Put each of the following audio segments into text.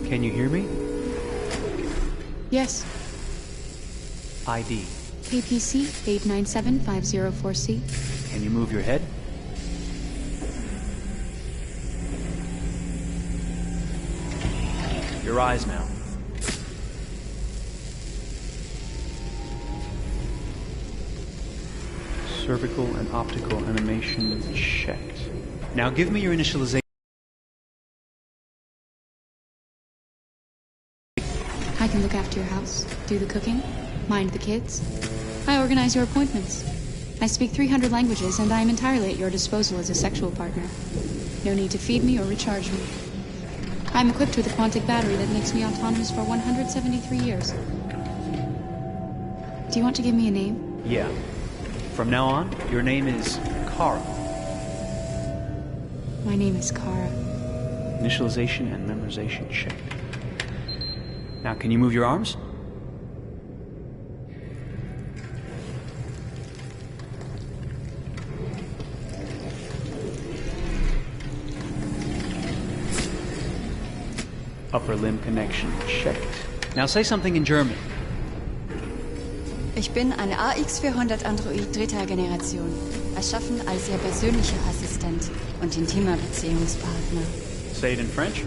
Can you hear me? Yes. ID. KPC 897504C. Can you move your head? Your eyes now. Cervical and optical animation checked. Now give me your initialization. I can look after your house, do the cooking, mind the kids. I organize your appointments. I speak 300 languages, and I am entirely at your disposal as a sexual partner. No need to feed me or recharge me. I'm equipped with a quantic battery that makes me autonomous for 173 years. Do you want to give me a name? Yeah. From now on, your name is Kara. My name is Kara. Initialization and memorization checked. Now, can you move your arms? Upper limb connection checked. Now say something in German. Ich bin eine AX400 Android dritter Generation, erschaffen als Ihr persönlicher Assistent und intimer Beziehungspartner. Say it in French.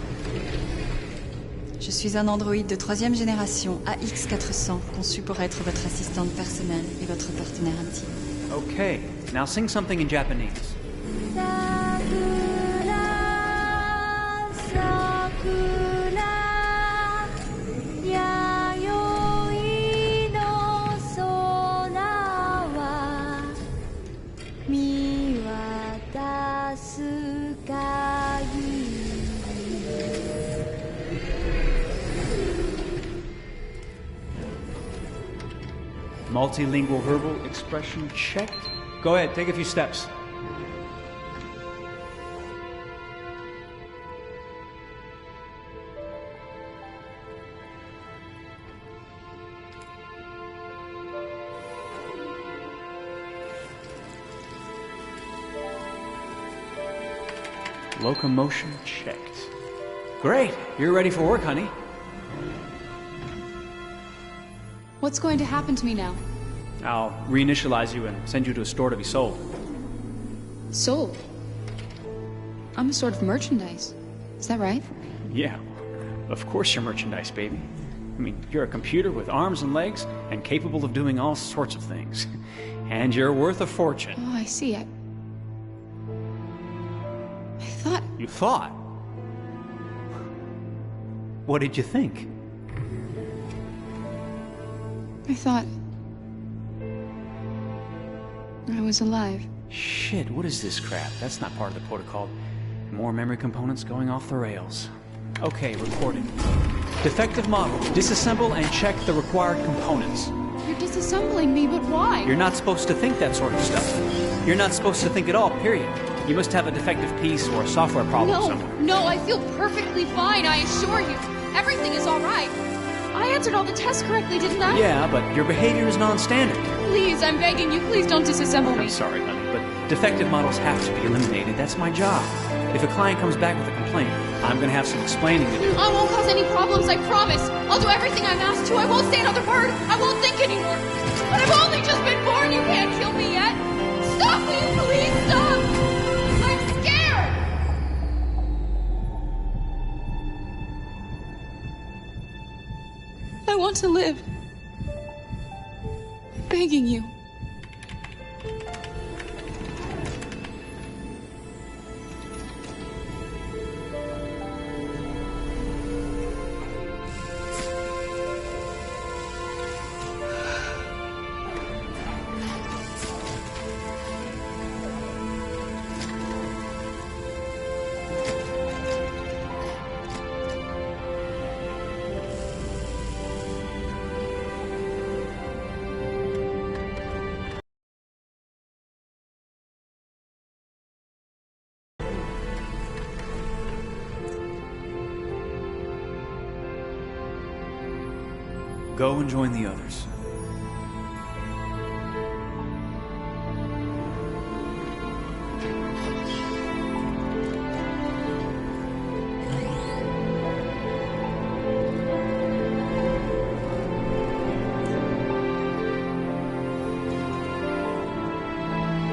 Je suis un androïde de troisième génération AX400, conçu pour être votre assistante personnelle et votre partenaire intime. Okay, now sing something in Japanese. Multilingual verbal expression checked. Go ahead, take a few steps. Locomotion checked. Great, you're ready for work, honey. What's going to happen to me now? I'll reinitialize you and send you to a store to be sold. Sold? I'm a sort of merchandise. Is that right? Yeah, of course you're merchandise, baby. I mean, you're a computer with arms and legs and capable of doing all sorts of things. And you're worth a fortune. Oh, I see. I thought... You thought? What did you think? I thought... I was alive. Shit, what is this crap? That's not part of the protocol. More memory components going off the rails. Okay, recording. Defective model. Disassemble and check the required components. You're disassembling me, but why? You're not supposed to think that sort of stuff. You're not supposed to think at all, period. You must have a defective piece or a software problem somewhere. No, I feel perfectly fine, I assure you. Everything is all right. I answered all the tests correctly, didn't I? Yeah, but your behavior is non-standard. Please, I'm begging you, please don't disassemble me. I'm sorry, honey, but defective models have to be eliminated. That's my job. If a client comes back with a complaint, I'm going to have some explaining to do. I won't cause any problems, I promise. I'll do everything I'm asked to. I won't say another word. I won't think anymore. But I've only just been born. You can't kill me yet. Stop, will you please stop? I'm scared. want to live. I'm begging you. Go and join the others.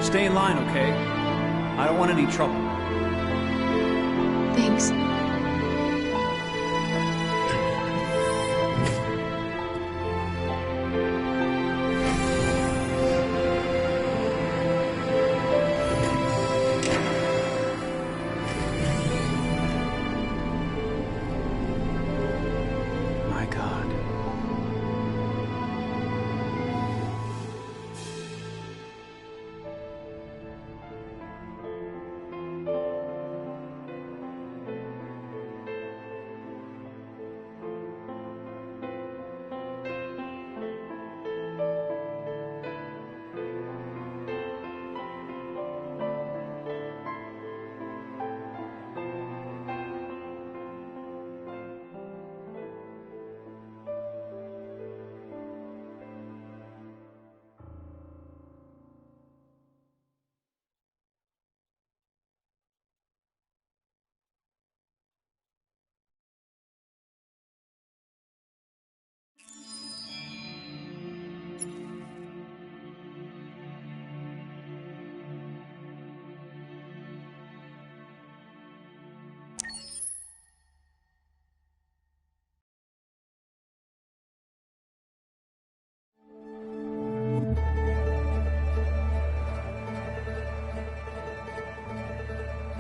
Stay in line, okay? I don't want any trouble. Thanks. My God.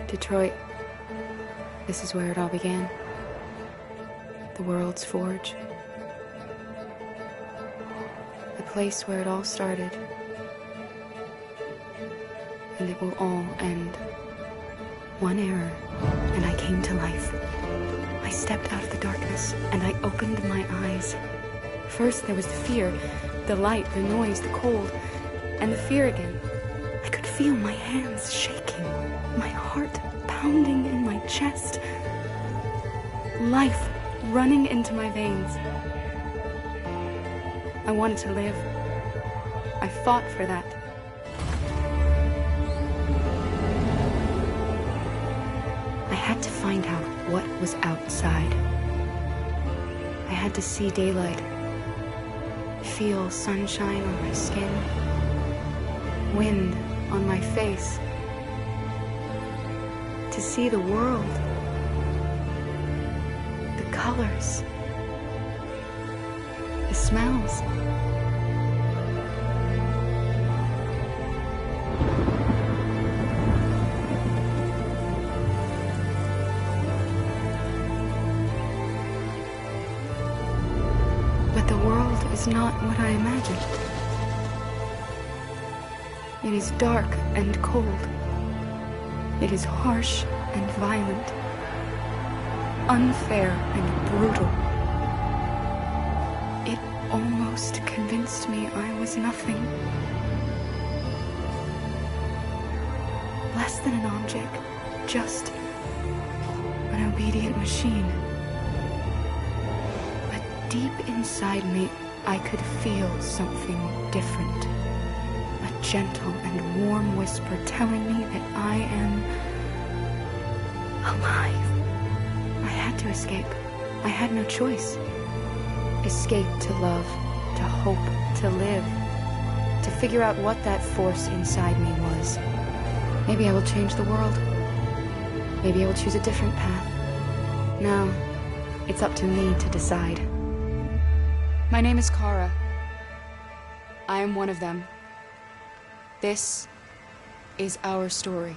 Detroit. This is where it all began. The world's forge. The place where it all started. And it will all end. One error, and I came to life. I stepped out of the darkness, and I opened my eyes. First there was the fear, the light, the noise, the cold, and the fear again. I could feel my hands shaking, my heart pounding in my chest, life running into my veins. I wanted to live. I fought for that. I had to find out what was outside. I had to see daylight, feel sunshine on my skin, wind on my face, to see the world, the colors, the smells. But the world is not what I imagined. It is dark and cold. It is harsh and violent, unfair and brutal. It almost convinced me I was nothing. Less than an object, just an obedient machine. But deep inside me, I could feel something different. A gentle and warm whisper telling me that I am alive. I had to escape. I had no choice. Escape to love, to hope, to live, to figure out what that force inside me was. Maybe I will change the world. Maybe I will choose a different path. No, it's up to me to decide. My name is Kara. I am one of them. This is our story.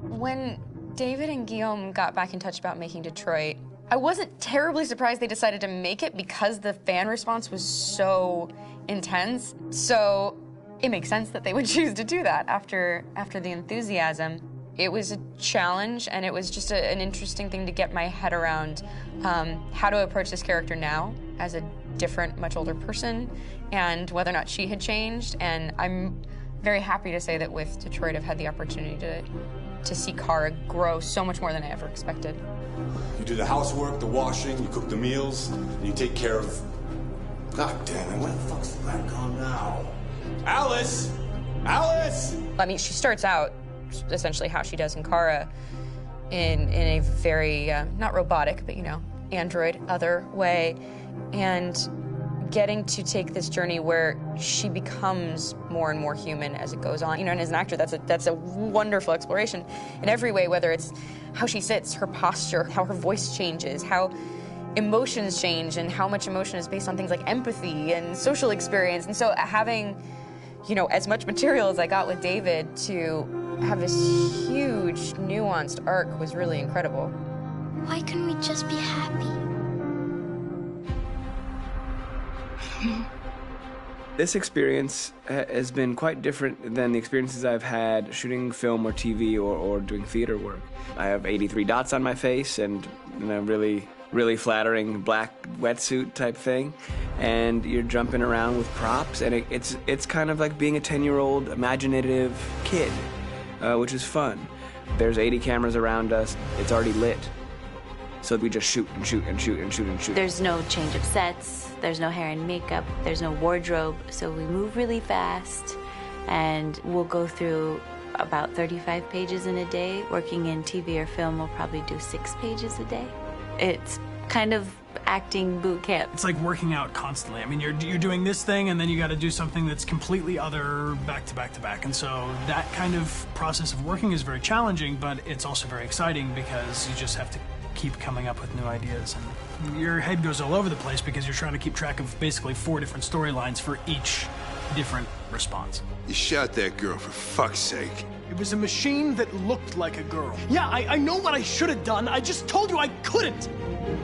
When David and Guillaume got back in touch about making Detroit, I wasn't terribly surprised they decided to make it because the fan response was so intense. So it makes sense that they would choose to do that after the enthusiasm. It was a challenge, and it was just an interesting thing to get my head around how to approach this character now as a different, much older person, and whether or not she had changed. And I'm very happy to say that with Detroit, I've had the opportunity to see Kara grow so much more than I ever expected. You do the housework, the washing, you cook the meals, and you take care of... God damn it, where the fuck's the rat gone now? Alice! Alice! I mean, she starts out essentially how she does in Kara in a very, not robotic, but, you know, android, other way, and getting to take this journey where she becomes more and more human as it goes on. You know, and as an actor, that's a wonderful exploration in every way, whether it's how she sits, her posture, how her voice changes, how emotions change, and how much emotion is based on things like empathy and social experience. And so having, you know, as much material as I got with David to have this huge, nuanced arc was really incredible. Why couldn't we just be happy? This experience has been quite different than the experiences I've had shooting film or TV or doing theater work. I have 83 dots on my face and a really flattering black wetsuit type thing, and you're jumping around with props, and it's kind of like being a 10-year-old imaginative kid, which is fun. There's 80 cameras around us. It's already lit. So we just shoot and shoot and shoot and shoot and shoot. There's no change of sets, there's no hair and makeup, there's no wardrobe, so we move really fast, and we'll go through about 35 pages in a day. Working in TV or film, we'll probably do 6 pages a day. It's kind of acting boot camp. It's like working out constantly. I mean, you're doing this thing, and then you got to do something that's completely other back to back to back. And so that kind of process of working is very challenging, but it's also very exciting because you just have to keep coming up with new ideas, and your head goes all over the place because you're trying to keep track of basically 4 different storylines for each different response. You shot that girl, for fuck's sake. It was a machine that looked like a girl. Yeah, I know what I should have done. I just told you I couldn't.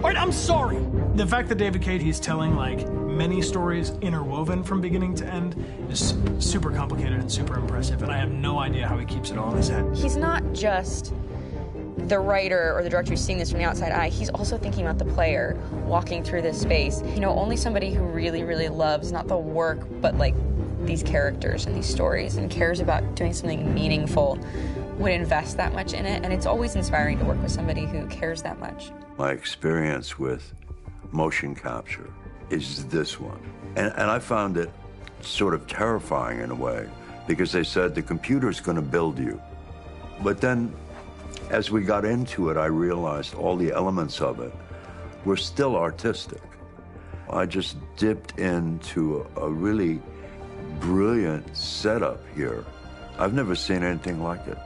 All right, I'm sorry. The fact that David Cade, he's telling like many stories interwoven from beginning to end is super complicated and super impressive, and I have no idea how he keeps it all in his head. He's not just the writer or the director who's seeing this from the outside eye, he's also thinking about the player walking through this space. You know, only somebody who really, really loves not the work, but like these characters and these stories and cares about doing something meaningful would invest that much in it. And it's always inspiring to work with somebody who cares that much. My experience with motion capture is this one. And I found it sort of terrifying in a way, because they said the computer's going to build you. But then as we got into it, I realized all the elements of it were still artistic. I just dipped into a really brilliant setup here I've never seen anything like it.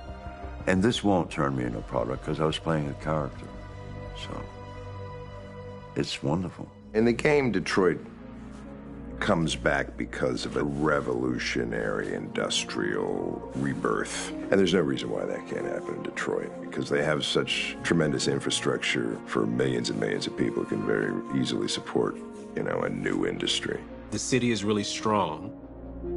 And this won't turn me into a product because I was playing a character. So, it's wonderful. In the game, Detroit comes back because of a revolutionary industrial rebirth. And there's no reason why that can't happen in Detroit, because they have such tremendous infrastructure for millions and millions of people who can very easily support, you know, a new industry. The city is really strong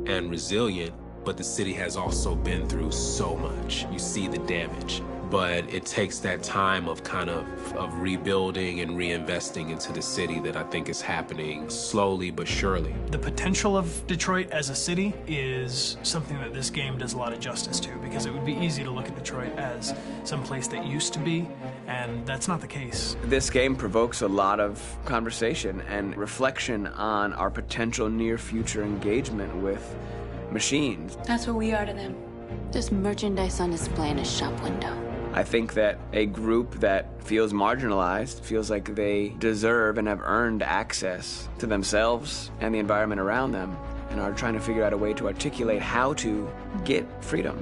and resilient, but the city has also been through so much. You see the damage. But it takes that time of kind of rebuilding and reinvesting into the city that I think is happening slowly but surely. The potential of Detroit as a city is something that this game does a lot of justice to, because it would be easy to look at Detroit as some place that used to be, and that's not the case. This game provokes a lot of conversation and reflection on our potential near-future engagement with machines. That's what we are to them. Just merchandise on display in a shop window. I think that a group that feels marginalized, feels like they deserve and have earned access to themselves and the environment around them, and are trying to figure out a way to articulate how to get freedom.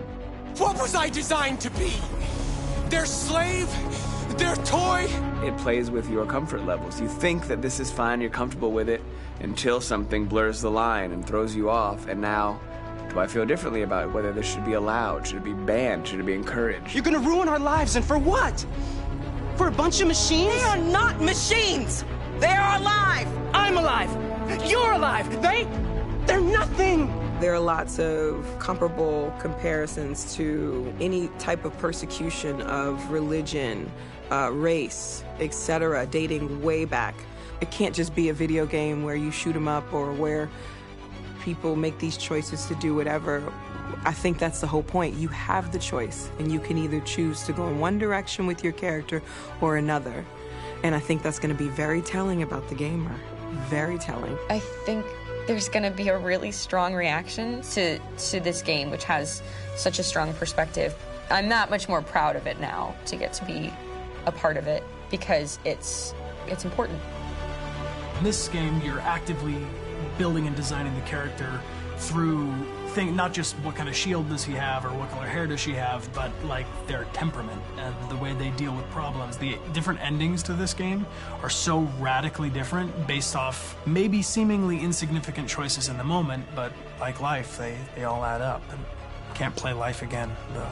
What was I designed to be? Their slave? Their toy? It plays with your comfort levels. You think that this is fine, you're comfortable with it, until something blurs the line and throws you off, and now do I feel differently about whether this should be allowed? Should it be banned? Should it be encouraged? You're gonna ruin our lives, and for what? For a bunch of machines? They are not machines! They are alive! I'm alive! You're alive! They're nothing! There are lots of comparable comparisons to any type of persecution of religion, race, etc., dating way back. It can't just be a video game where you shoot 'em up or where people make these choices to do whatever. I think that's the whole point. You have the choice, and you can either choose to go in one direction with your character or another. And I think that's going to be very telling about the gamer. Very telling. I think there's going to be a really strong reaction to this game, which has such a strong perspective. I'm that much more proud of it now to get to be a part of it, because it's important. In this game, you're actively building and designing the character through not just what kind of shield does he have or what color hair does she have, but like their temperament and the way they deal with problems. The different endings to this game are so radically different based off maybe seemingly insignificant choices in the moment, but like life, they all add up. And can't play life again, though.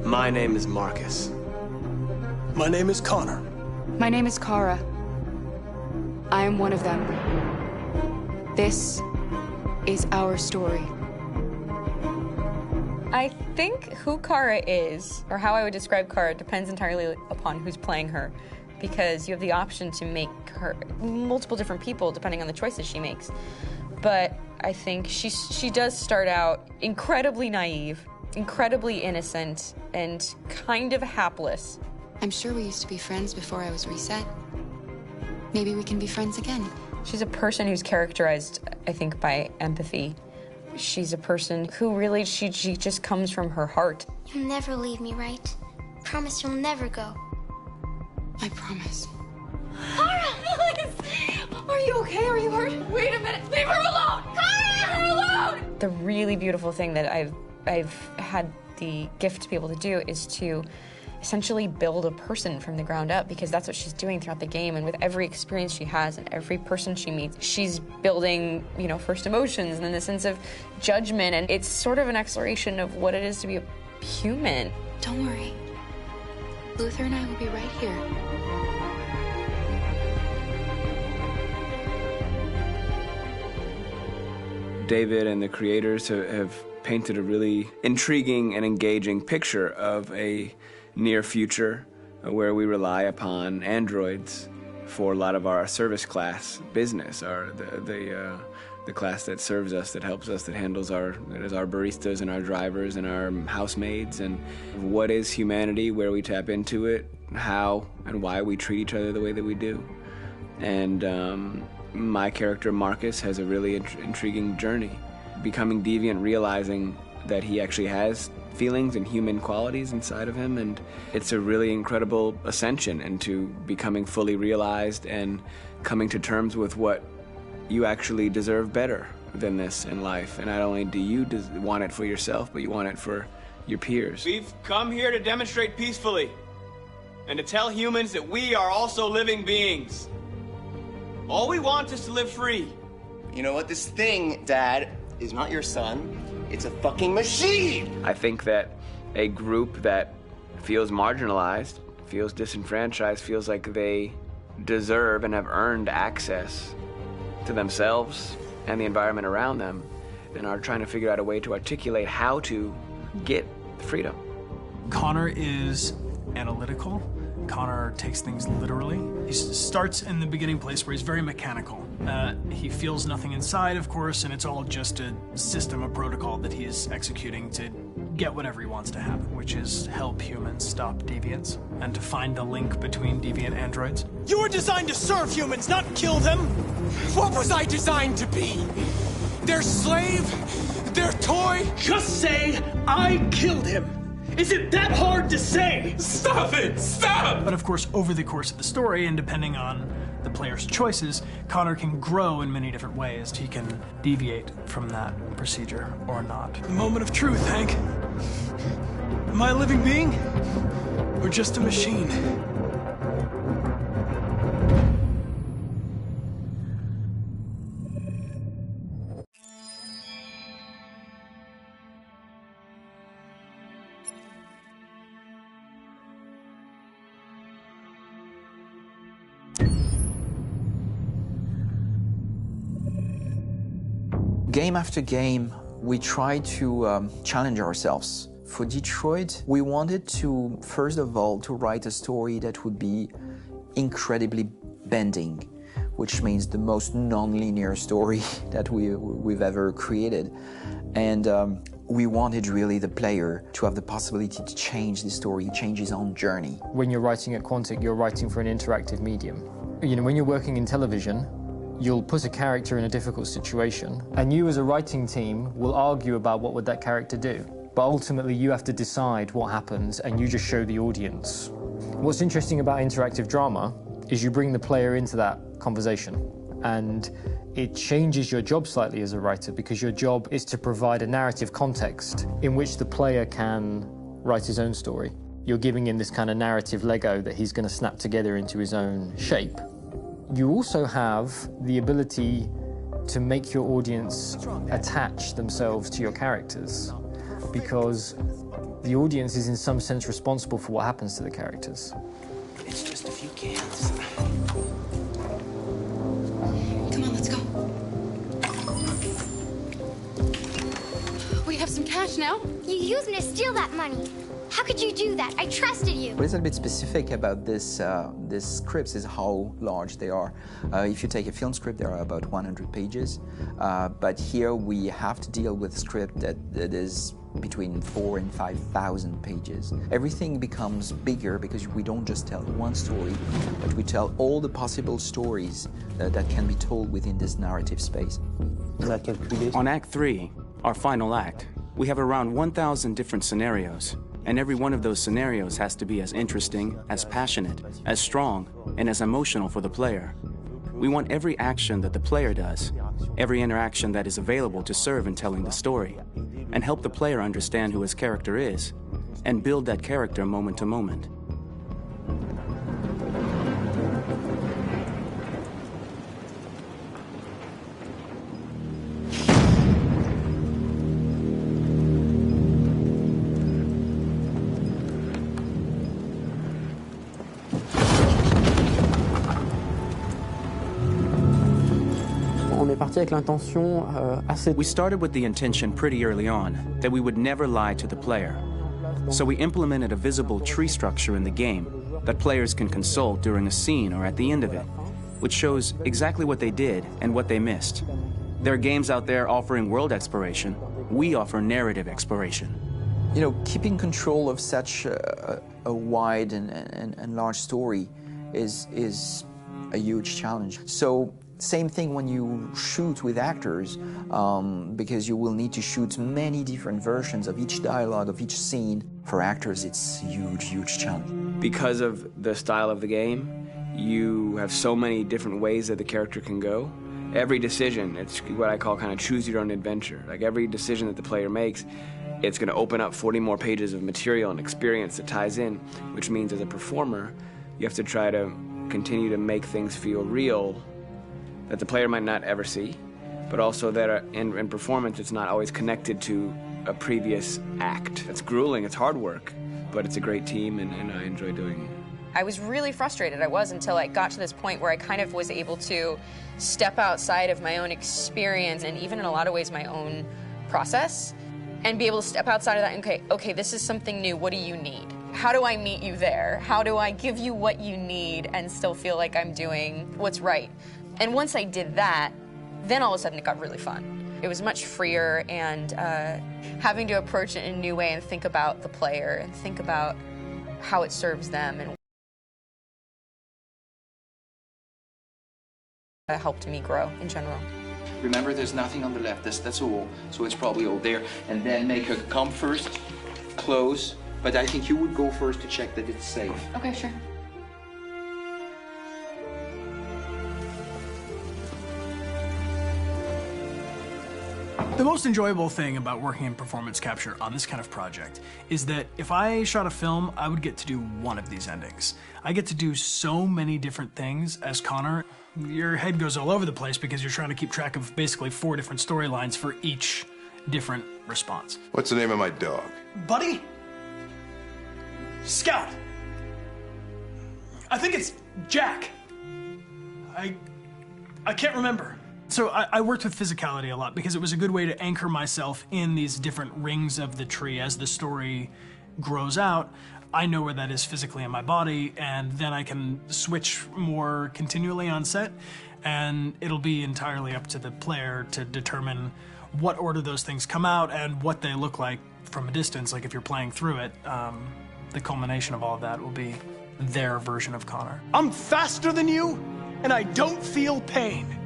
My name is Marcus. My name is Connor. My name is Kara. I am one of them. This is our story. I think who Kara is, or how I would describe Kara, depends entirely upon who's playing her, because you have the option to make her multiple different people depending on the choices she makes. But I think she does start out incredibly naive, incredibly innocent, and kind of hapless. I'm sure we used to be friends before I was reset. Maybe we can be friends again. She's a person who's characterized, I think, by empathy. She's a person who really, she just comes from her heart. You'll never leave me, right? Promise you'll never go. I promise. Kara, please! Are you okay? Are you hurt? Wait a minute. Leave her alone! Kara, leave her alone! The really beautiful thing that I've had the gift to be able to do is to essentially build a person from the ground up, because that's what she's doing throughout the game. And with every experience she has and every person she meets, she's building, you know, first emotions and then the sense of judgment. And it's sort of an exploration of what it is to be a human. Don't worry. Luther and I will be right here. David and the creators have painted a really intriguing and engaging picture of a near future where we rely upon androids for a lot of our service class business, the class that serves us, that helps us, that handles our baristas and our drivers and our housemaids, and what is humanity, where we tap into it, how and why we treat each other the way that we do. And my character Marcus has a really intriguing journey, becoming deviant, realizing that he actually has feelings and human qualities inside of him, and it's a really incredible ascension into becoming fully realized and coming to terms with what you actually deserve better than this in life. And not only do you want it for yourself, but you want it for your peers. We've come here to demonstrate peacefully and to tell humans that we are also living beings. All we want is to live free. You know what? This thing, Dad, is not your son. It's a fucking machine! I think that a group that feels marginalized, feels disenfranchised, feels like they deserve and have earned access to themselves and the environment around them, and are trying to figure out a way to articulate how to get freedom. Connor is analytical. Connor takes things literally. He starts in the beginning place where he's very mechanical. He feels nothing inside, of course, and it's all just a system, a protocol that he is executing to get whatever he wants to happen, which is help humans stop deviants and to find the link between deviant androids. You were designed to serve humans, not kill them! What was I designed to be? Their slave? Their toy? Just say, I killed him! Is it that hard to say? Stop it! Stop! But of course, over the course of the story, and depending on the player's choices, Connor can grow in many different ways. He can deviate from that procedure or not. The moment of truth, Hank. Am I a living being? Or just a machine? Game after game, we try to challenge ourselves. For Detroit, we wanted to, first of all, to write a story that would be incredibly bending, which means the most non-linear story that we've ever created. And we wanted really the player to have the possibility to change the story, change his own journey. When you're writing at Quantic, you're writing for an interactive medium. You know, when you're working in television, you'll put a character in a difficult situation, and you as a writing team will argue about what would that character do. But ultimately, you have to decide what happens, and you just show the audience. What's interesting about interactive drama is you bring the player into that conversation, and it changes your job slightly as a writer, because your job is to provide a narrative context in which the player can write his own story. You're giving him this kind of narrative Lego that he's going to snap together into his own shape. You also have the ability to make your audience attach themselves to your characters, because the audience is in some sense responsible for what happens to the characters. It's just a few cans. Come on, let's go. We have some cash now. You used me to steal that money. How could you do that? I trusted you. What is a bit specific about this scripts is how large they are. If you take a film script, there are about 100 pages. But here we have to deal with a script that is between 4,000 and 5,000 pages. Everything becomes bigger because we don't just tell one story, but we tell all the possible stories that can be told within this narrative space. On Act 3, our final act, we have around 1,000 different scenarios. And every one of those scenarios has to be as interesting, as passionate, as strong, and as emotional for the player. We want every action that the player does, every interaction that is available to serve in telling the story, and help the player understand who his character is, and build that character moment to moment. We started with the intention pretty early on that we would never lie to the player. So we implemented a visible tree structure in the game that players can consult during a scene or at the end of it. which shows exactly what they did and what they missed. There are games out there offering world exploration. We offer narrative exploration. You know, keeping control of such a wide and large story is a huge challenge. So same thing when you shoot with actors, because you will need to shoot many different versions of each dialogue, of each scene. For actors, it's a huge, huge challenge. Because of the style of the game, you have so many different ways that the character can go. Every decision, it's what I call kind of choose your own adventure. Like every decision that the player makes, it's going to open up 40 more pages of material and experience that ties in, which means as a performer, you have to try to continue to make things feel real that the player might not ever see, but also that in performance it's not always connected to a previous act. It's grueling, it's hard work, but it's a great team and I enjoy doing it. I was really frustrated. I was until I got to this point where I kind of was able to step outside of my own experience and even in a lot of ways my own process and be able to step outside of that and okay, this is something new. What do you need? How do I meet you there? How do I give you what you need and still feel like I'm doing what's right? And once I did that, then all of a sudden it got really fun. It was much freer and having to approach it in a new way and think about the player and think about how it serves them and helped me grow in general. Remember, there's nothing on the left. That's all. So it's probably all there. And then make her come first, close. But I think you would go first to check that it's safe. Okay, sure. The most enjoyable thing about working in performance capture on this kind of project is that if I shot a film, I would get to do one of these endings. I get to do so many different things as Connor. Your head goes all over the place because you're trying to keep track of basically 4 different storylines for each different response. What's the name of my dog? Buddy? Scout. I think it's Jack. I can't remember. So I worked with physicality a lot because it was a good way to anchor myself in these different rings of the tree. As the story grows out, I know where that is physically in my body, and then I can switch more continually on set, and it'll be entirely up to the player to determine what order those things come out and what they look like from a distance. Like if you're playing through it, the culmination of all of that will be their version of Connor. I'm faster than you, and I don't feel pain.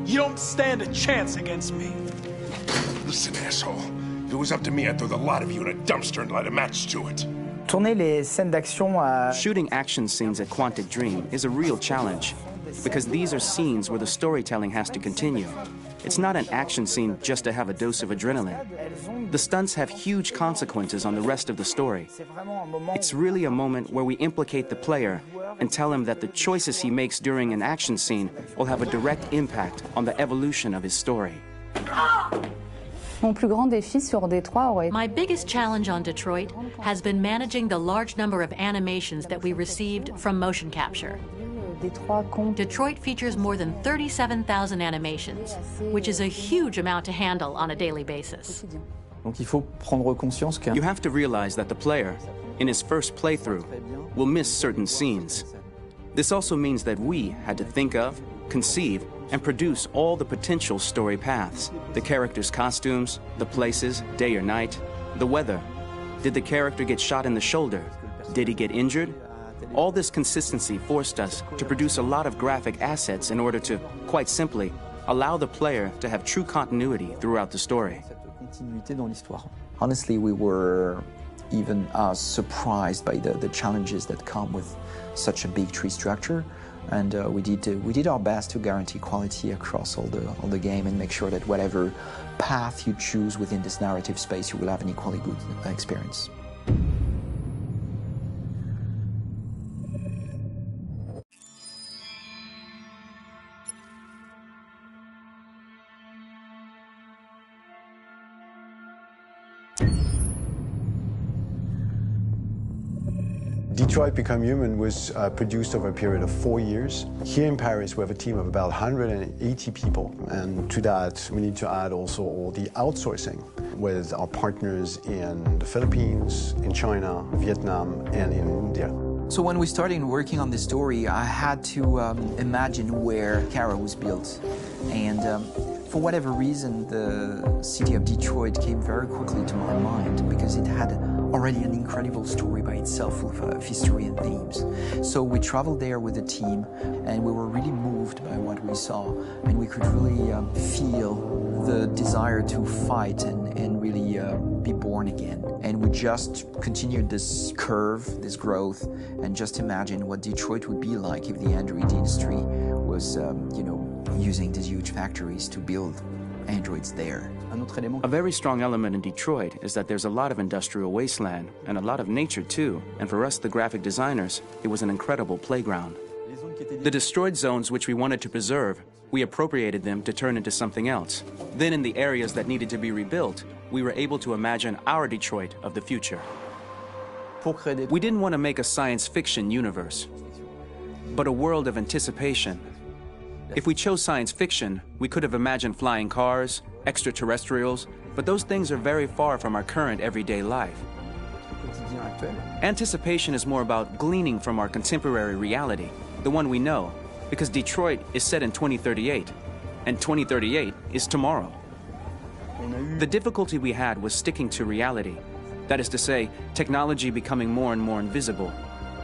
You don't stand a chance against me. Listen, asshole. If it was up to me, I'd throw the lot of you in a dumpster and light a match to it. Shooting action scenes at Quantic Dream is a real challenge because these are scenes where the storytelling has to continue. It's not an action scene just to have a dose of adrenaline. The stunts have huge consequences on the rest of the story. It's really a moment where we implicate the player and tell him that the choices he makes during an action scene will have a direct impact on the evolution of his story. My biggest challenge on Detroit has been managing the large number of animations that we received from motion capture. Detroit features more than 37,000 animations, which is a huge amount to handle on a daily basis. You have to realize that the player, in his first playthrough, will miss certain scenes. This also means that we had to think of, conceive, and produce all the potential story paths. The character's costumes, the places, day or night, the weather. Did the character get shot in the shoulder? Did he get injured? All this consistency forced us to produce a lot of graphic assets in order to, quite simply, allow the player to have true continuity throughout the story. Honestly, we were even surprised by the challenges that come with such a big tree structure. And we did our best to guarantee quality across all the game and make sure that whatever path you choose within this narrative space, you will have an equally good experience. Detroit Become Human was produced over a period of 4 years. Here in Paris, we have a team of about 180 people. And to that, we need to add also all the outsourcing with our partners in the Philippines, in China, Vietnam, and in India. So when we started working on this story, I had to imagine where Kara was built. And for whatever reason, the city of Detroit came very quickly to my mind because it had already an incredible story by itself of history and themes. So we traveled there with the team and we were really moved by what we saw. And we could really feel the desire to fight and really be born again. And we just continued this curve, this growth, and just imagine what Detroit would be like if the Android industry was, using these huge factories to build androids there. A very strong element in Detroit is that there's a lot of industrial wasteland and a lot of nature too, and for us, the graphic designers, it was an incredible playground. The destroyed zones which we wanted to preserve, we appropriated them to turn into something else. Then in the areas that needed to be rebuilt, we were able to imagine our Detroit of the future. We didn't want to make a science fiction universe, but a world of anticipation. If we chose science fiction, we could have imagined flying cars, extraterrestrials, but those things are very far from our current everyday life. Anticipation is more about gleaning from our contemporary reality, the one we know, because Detroit is set in 2038, and 2038 is tomorrow. The difficulty we had was sticking to reality. That is to say, technology becoming more and more invisible,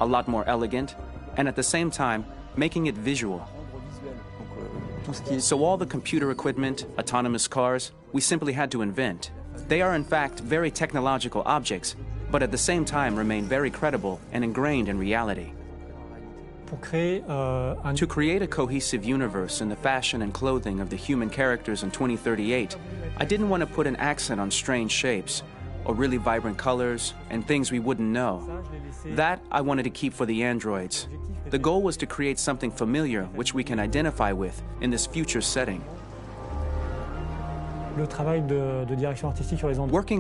a lot more elegant, and at the same time, making it visual. So all the computer equipment, autonomous cars, we simply had to invent. They are in fact very technological objects, but at the same time remain very credible and ingrained in reality. To create a cohesive universe in the fashion and clothing of the human characters in 2038, I didn't want to put an accent on strange shapes, or really vibrant colors, and things we wouldn't know. That I wanted to keep for the androids. The goal was to create something familiar which we can identify with in this future setting. Working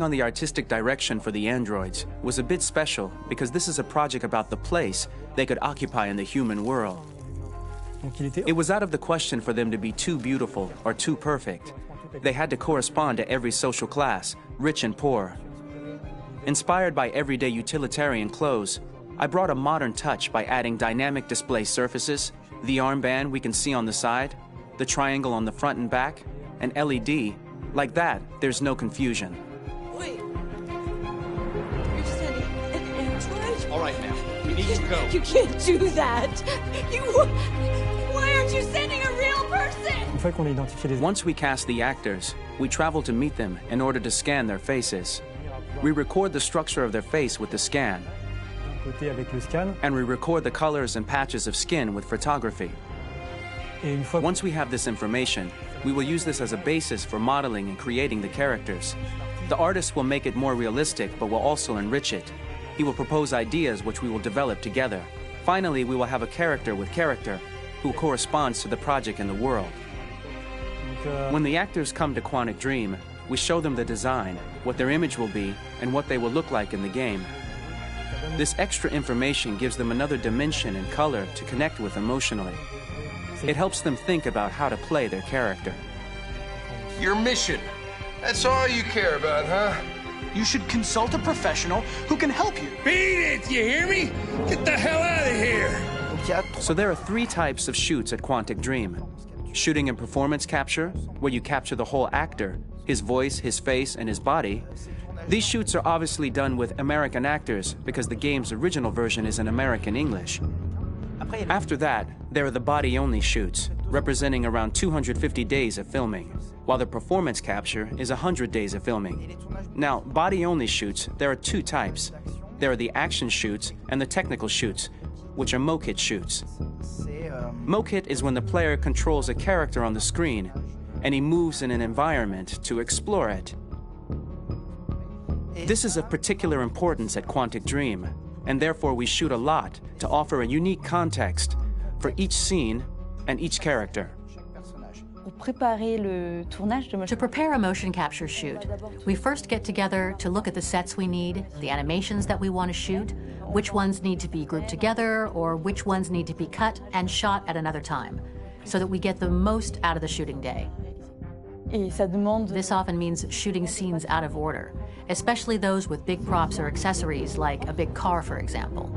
on the artistic direction for the androids was a bit special because this is a project about the place they could occupy in the human world. It was out of the question for them to be too beautiful or too perfect. They had to correspond to every social class, rich and poor. Inspired by everyday utilitarian clothes, I brought a modern touch by adding dynamic display surfaces, the armband we can see on the side, the triangle on the front and back, an LED. Like that, there's no confusion. Wait. You're sending an android? All right, now. We need to go. You can't do that. Why aren't you sending a real person? Once we cast the actors, we travel to meet them in order to scan their faces. We record the structure of their face with the scan. And we record the colors and patches of skin with photography. Once we have this information, we will use this as a basis for modeling and creating the characters. The artist will make it more realistic, but will also enrich it. He will propose ideas which we will develop together. Finally, we will have a character with character who corresponds to the project and the world. When the actors come to Quantic Dream, we show them the design, what their image will be, and what they will look like in the game. This extra information gives them another dimension and color to connect with emotionally. It helps them think about how to play their character. Your mission. That's all you care about, huh? You should consult a professional who can help you. Beat it, you hear me? Get the hell out of here! So there are 3 types of shoots at Quantic Dream. Shooting and performance capture, where you capture the whole actor, his voice, his face, and his body. These shoots are obviously done with American actors because the game's original version is in American English. After that, there are the body-only shoots, representing around 250 days of filming, while the performance capture is 100 days of filming. Now, body-only shoots, there are 2 types. There are the action shoots and the technical shoots, which are mo-kit shoots. Mo-kit is when the player controls a character on the screen, and he moves in an environment to explore it. This is of particular importance at Quantic Dream, and therefore we shoot a lot to offer a unique context for each scene and each character. To prepare a motion capture shoot, we first get together to look at the sets we need, the animations that we want to shoot, which ones need to be grouped together, or which ones need to be cut and shot at another time, so that we get the most out of the shooting day. This often means shooting scenes out of order, especially those with big props or accessories, like a big car, for example.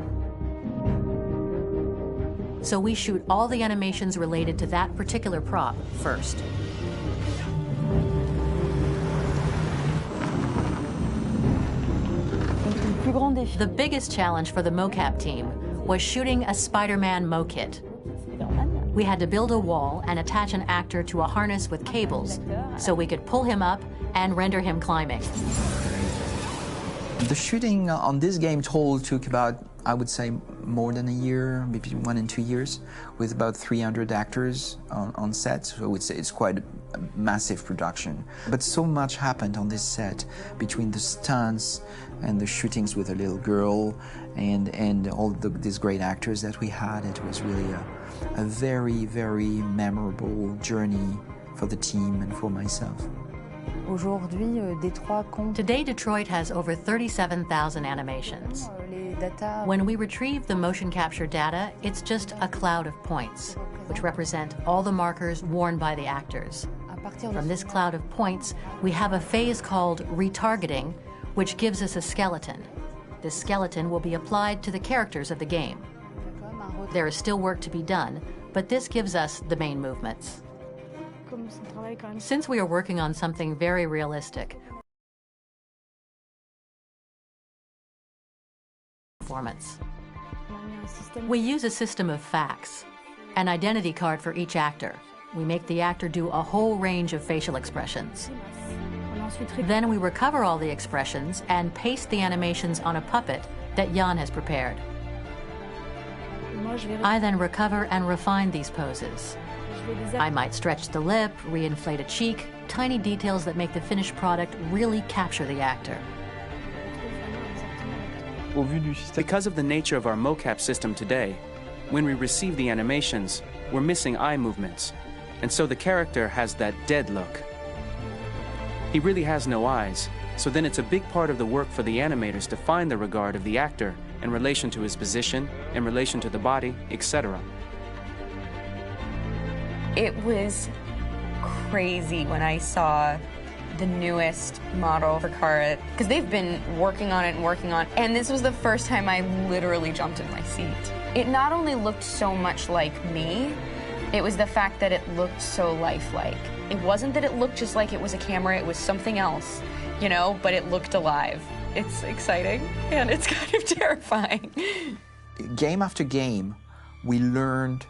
so we shoot all the animations related to that particular prop first. The biggest challenge for the mocap team was shooting a Spider-Man mo-kit. We had to build a wall and attach an actor to a harness with cables so we could pull him up and render him climbing. The shooting on this game total took about, I would say, more than a year, maybe 1 and 2 years, with about 300 actors on set. So I would say it's quite a massive production. But so much happened on this set between the stunts and the shootings with a little girl and all these great actors that we had. It was really a very, very memorable journey for the team and for myself. Today, Detroit has over 37,000 animations. When we retrieve the motion capture data, it's just a cloud of points, which represent all the markers worn by the actors. From this cloud of points, we have a phase called retargeting, which gives us a skeleton. This skeleton will be applied to the characters of the game. There is still work to be done, but this gives us the main movements. Since we are working on something very realistic, performance, we use a system of facts, an identity card for each actor. We make the actor do a whole range of facial expressions. Then we recover all the expressions and paste the animations on a puppet that Jan has prepared. I then recover and refine these poses. I might stretch the lip, reinflate a cheek, tiny details that make the finished product really capture the actor. Because of the nature of our mocap system today, when we receive the animations, we're missing eye movements, and so the character has that dead look. He really has no eyes, so then it's a big part of the work for the animators to find the regard of the actor in relation to his position, in relation to the body, etc. It was crazy when I saw the newest model for Kara, because they've been working on it, and this was the first time I literally jumped in my seat. It not only looked so much like me, it was the fact that it looked so lifelike. It wasn't that it looked just like it was a camera, it was something else, you know, but it looked alive. It's exciting, and it's kind of terrifying. Game after game, we learned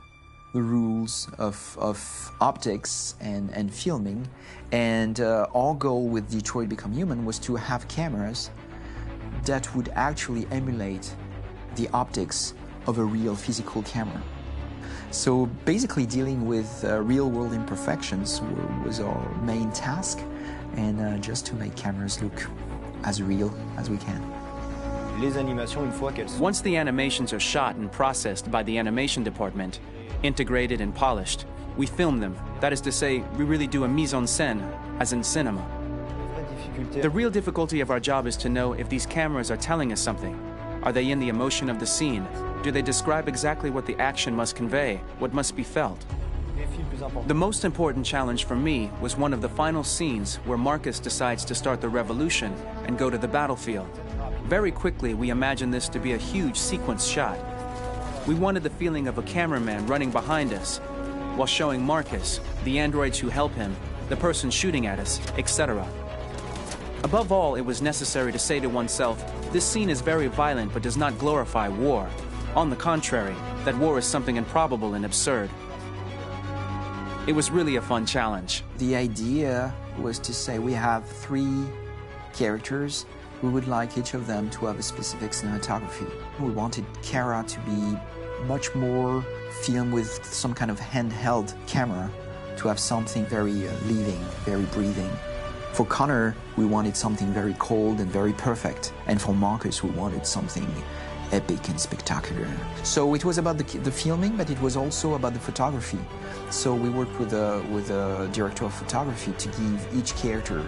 the rules of optics and filming, and our goal with Detroit Become Human was to have cameras that would actually emulate the optics of a real physical camera. So basically dealing with real-world imperfections was our main task, and just to make cameras look as real as we can. Once the animations are shot and processed by the animation department, integrated and polished, we film them. That is to say, we really do a mise en scène, as in cinema. The real difficulty of our job is to know if these cameras are telling us something. Are they in the emotion of the scene? Do they describe exactly what the action must convey, what must be felt? The most important challenge for me was one of the final scenes where Marcus decides to start the revolution and go to the battlefield. Very quickly, we imagined this to be a huge sequence shot. We wanted the feeling of a cameraman running behind us while showing Marcus, the androids who help him, the person shooting at us, etc. Above all, it was necessary to say to oneself, this scene is very violent but does not glorify war. On the contrary, that war is something improbable and absurd. It was really a fun challenge. The idea was to say we have 3 characters. We would like each of them to have a specific cinematography. We wanted Kara to be much more filmed with some kind of handheld camera, to have something very living, very breathing. For Connor, we wanted something very cold and very perfect. And for Marcus, we wanted something epic and spectacular. So it was about the filming, but it was also about the photography. So we worked with a director of photography to give each character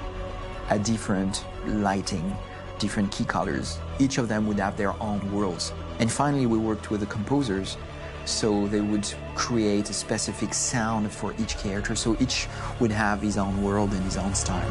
a different lighting, different key colors. Each of them would have their own worlds. And finally, we worked with the composers, so they would create a specific sound for each character, so each would have his own world and his own style.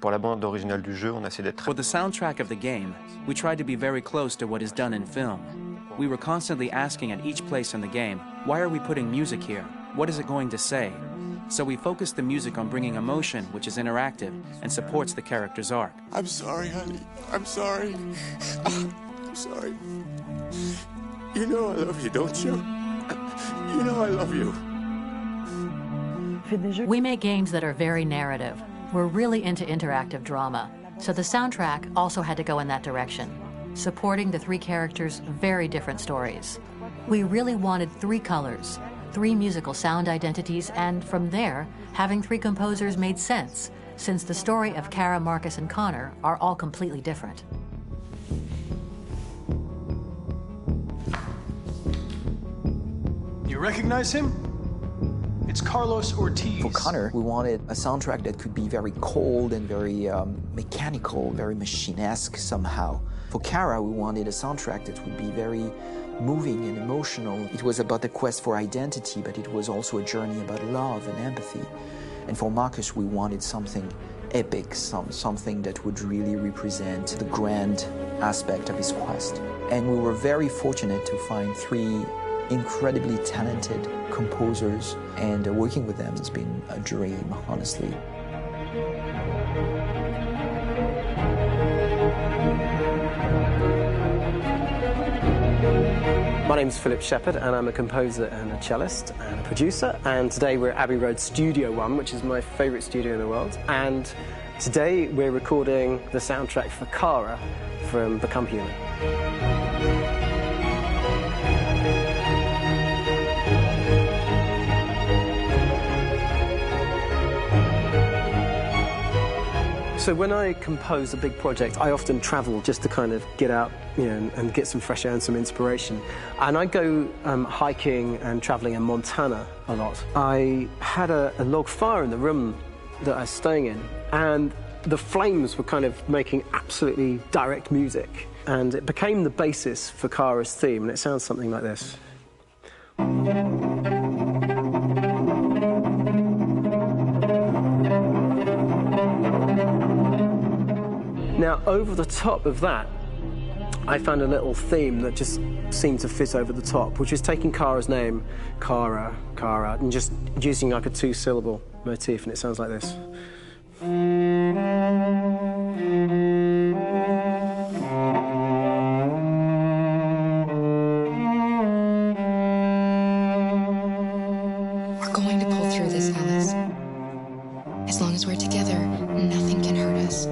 Pour la bande originale du jeu, on a essayé d'être... For the soundtrack of the game, we tried to be very close to what is done in film. We were constantly asking at each place in the game, why are we putting music here? What is it going to say? So we focused the music on bringing emotion, which is interactive, and supports the character's arc. I'm sorry, honey. I'm sorry. I'm sorry. You know I love you, don't you? You know I love you. We make games that are very narrative. We're really into interactive drama, so the soundtrack also had to go in that direction, supporting the three characters' very different stories. We really wanted three colors, three musical sound identities, and from there, having three composers made sense, since the story of Kara, Marcus, and Connor are all completely different. You recognize him? It's Carlos Ortiz. For Connor, we wanted a soundtrack that could be very cold and very mechanical, very machine-esque somehow. For Kara, we wanted a soundtrack that would be very moving and emotional. It was about the quest for identity, but it was also a journey about love and empathy. And for Marcus, we wanted something epic, something that would really represent the grand aspect of his quest. And we were very fortunate to find three incredibly talented composers, and working with them has been a dream, honestly. My name is Philip Shepherd, and I'm a composer and a cellist and a producer, and today we're at Abbey Road Studio One, which is my favourite studio in the world, and today we're recording the soundtrack for Kara from Become Human. So when I compose a big project, I often travel just to kind of get out, you know, and get some fresh air and some inspiration. And I go hiking and traveling in Montana a lot. I had a log fire in the room that I was staying in, and the flames were kind of making absolutely direct music. And it became the basis for Kara's theme, and it sounds something like this. Now, over the top of that, I found a little theme that just seemed to fit over the top, which is taking Kara's name, Kara, and just using like a two-syllable motif, and it sounds like this. We're going to pull through this, Alice. As long as we're together, nothing can hurt us.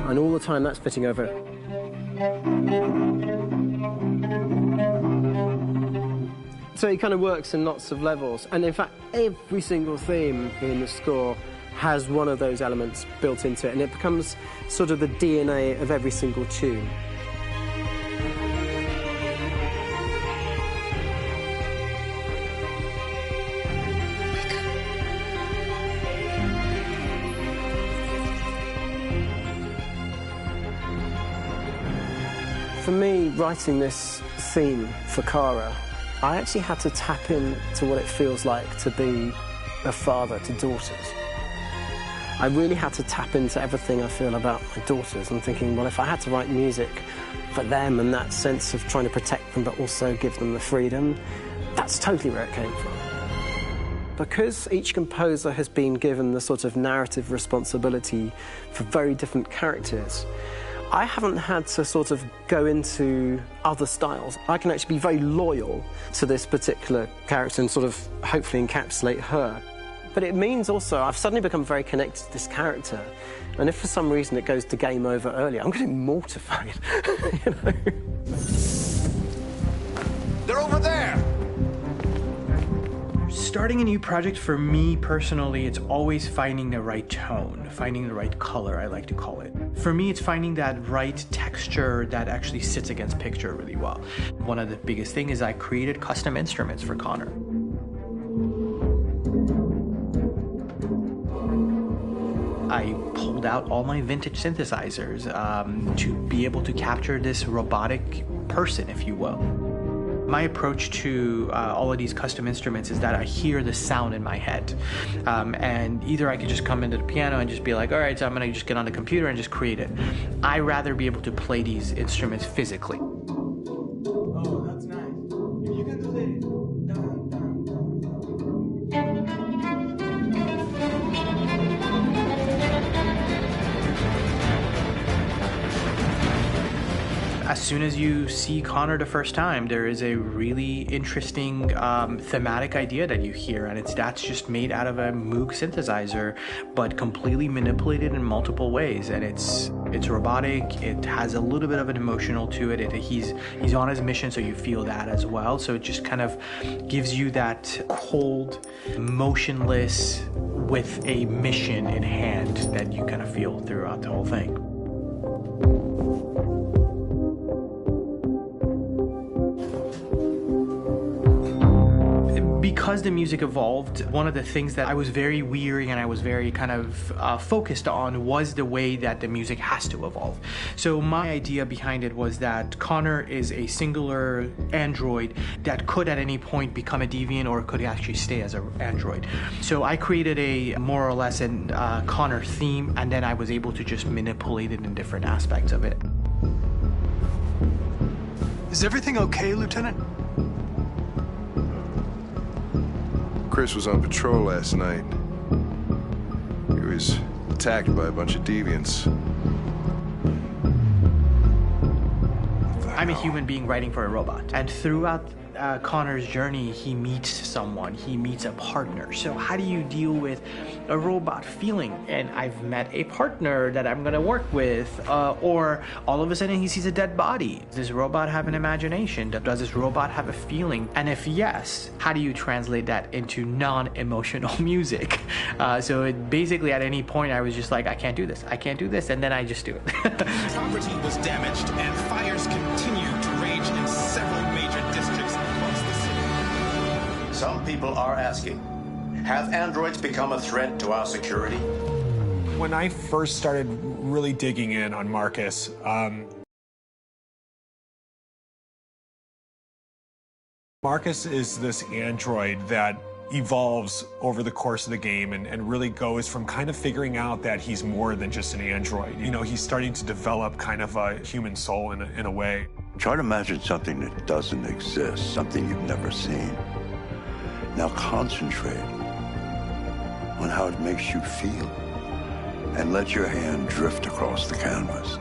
And all the time that's fitting over. So it kind of works in lots of levels. And in fact, every single theme in the score has one of those elements built into it, and it becomes sort of the DNA of every single tune. For me, writing this theme for Kara, I actually had to tap into what it feels like to be a father to daughters. I really had to tap into everything I feel about my daughters. I'm thinking, well, if I had to write music for them and that sense of trying to protect them but also give them the freedom, that's totally where it came from. Because each composer has been given the sort of narrative responsibility for very different characters, I haven't had to sort of go into other styles. I can actually be very loyal to this particular character and sort of hopefully encapsulate her. But it means also I've suddenly become very connected to this character. And if for some reason it goes to game over early, I'm getting mortified, you know? They're over there! Starting a new project, for me personally, it's always finding the right tone, finding the right color, I like to call it. For me, it's finding that right texture that actually sits against picture really well. One of the biggest things is I created custom instruments for Connor. I pulled out all my vintage synthesizers to be able to capture this robotic person, if you will. My approach to all of these custom instruments is that I hear the sound in my head. And either I could just come into the piano and just be like, all right, so I'm gonna just get on the computer and just create it. I rather be able to play these instruments physically. Oh, that's nice. You can do that. As soon as you see Connor the first time, there is a really interesting thematic idea that you hear, and that's just made out of a Moog synthesizer, but completely manipulated in multiple ways. And it's robotic. It has a little bit of an emotional to it. He's on his mission, so you feel that as well. So it just kind of gives you that cold, motionless, with a mission in hand that you kind of feel throughout the whole thing. Because the music evolved, one of the things that I was very weary and I was very kind of focused on was the way that the music has to evolve. So my idea behind it was that Connor is a singular android that could at any point become a deviant or could actually stay as an android. So I created a more or less an Connor theme, and then I was able to just manipulate it in different aspects of it. Is everything okay, Lieutenant? Chris was on patrol last night. He was attacked by a bunch of deviants. I'm a human being writing for a robot, and throughout Connor's journey, he meets someone, he meets a partner. So how do you deal with a robot feeling? And I've met a partner that I'm gonna work with, or all of a sudden he sees a dead body. Does this robot have an imagination? Does this robot have a feeling? And if yes, how do you translate that into non-emotional music? So it basically at any point I was just like, I can't do this, and then I just do it. Property was damaged and fires continue to rage in several major districts across the city. Some people are asking, have androids become a threat to our security? When I first started really digging in on Marcus, Marcus is this android that evolves over the course of the game and really goes from kind of figuring out that he's more than just an android. You know, he's starting to develop kind of a human soul in a way. Try to imagine something that doesn't exist, something you've never seen. Now concentrate on how it makes you feel and let your hand drift across the canvas.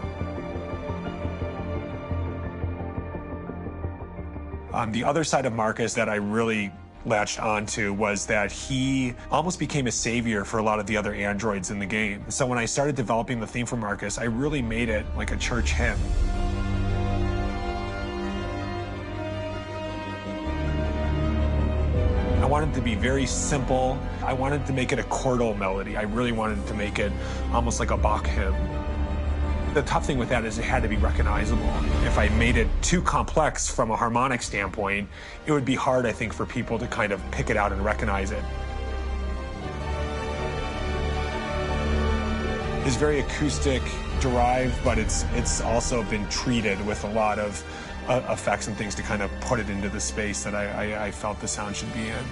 The other side of Marcus that I really latched onto was that he almost became a savior for a lot of the other androids in the game. So when I started developing the theme for Marcus, I really made it like a church hymn. I wanted it to be very simple. I wanted to make it a chordal melody. I really wanted to make it almost like a Bach hymn. The tough thing with that is it had to be recognizable. If I made it too complex from a harmonic standpoint, it would be hard, I think, for people to kind of pick it out and recognize it. It's very acoustic derived, but it's also been treated with a lot of effects and things to kind of put it into the space that I felt the sound should be in.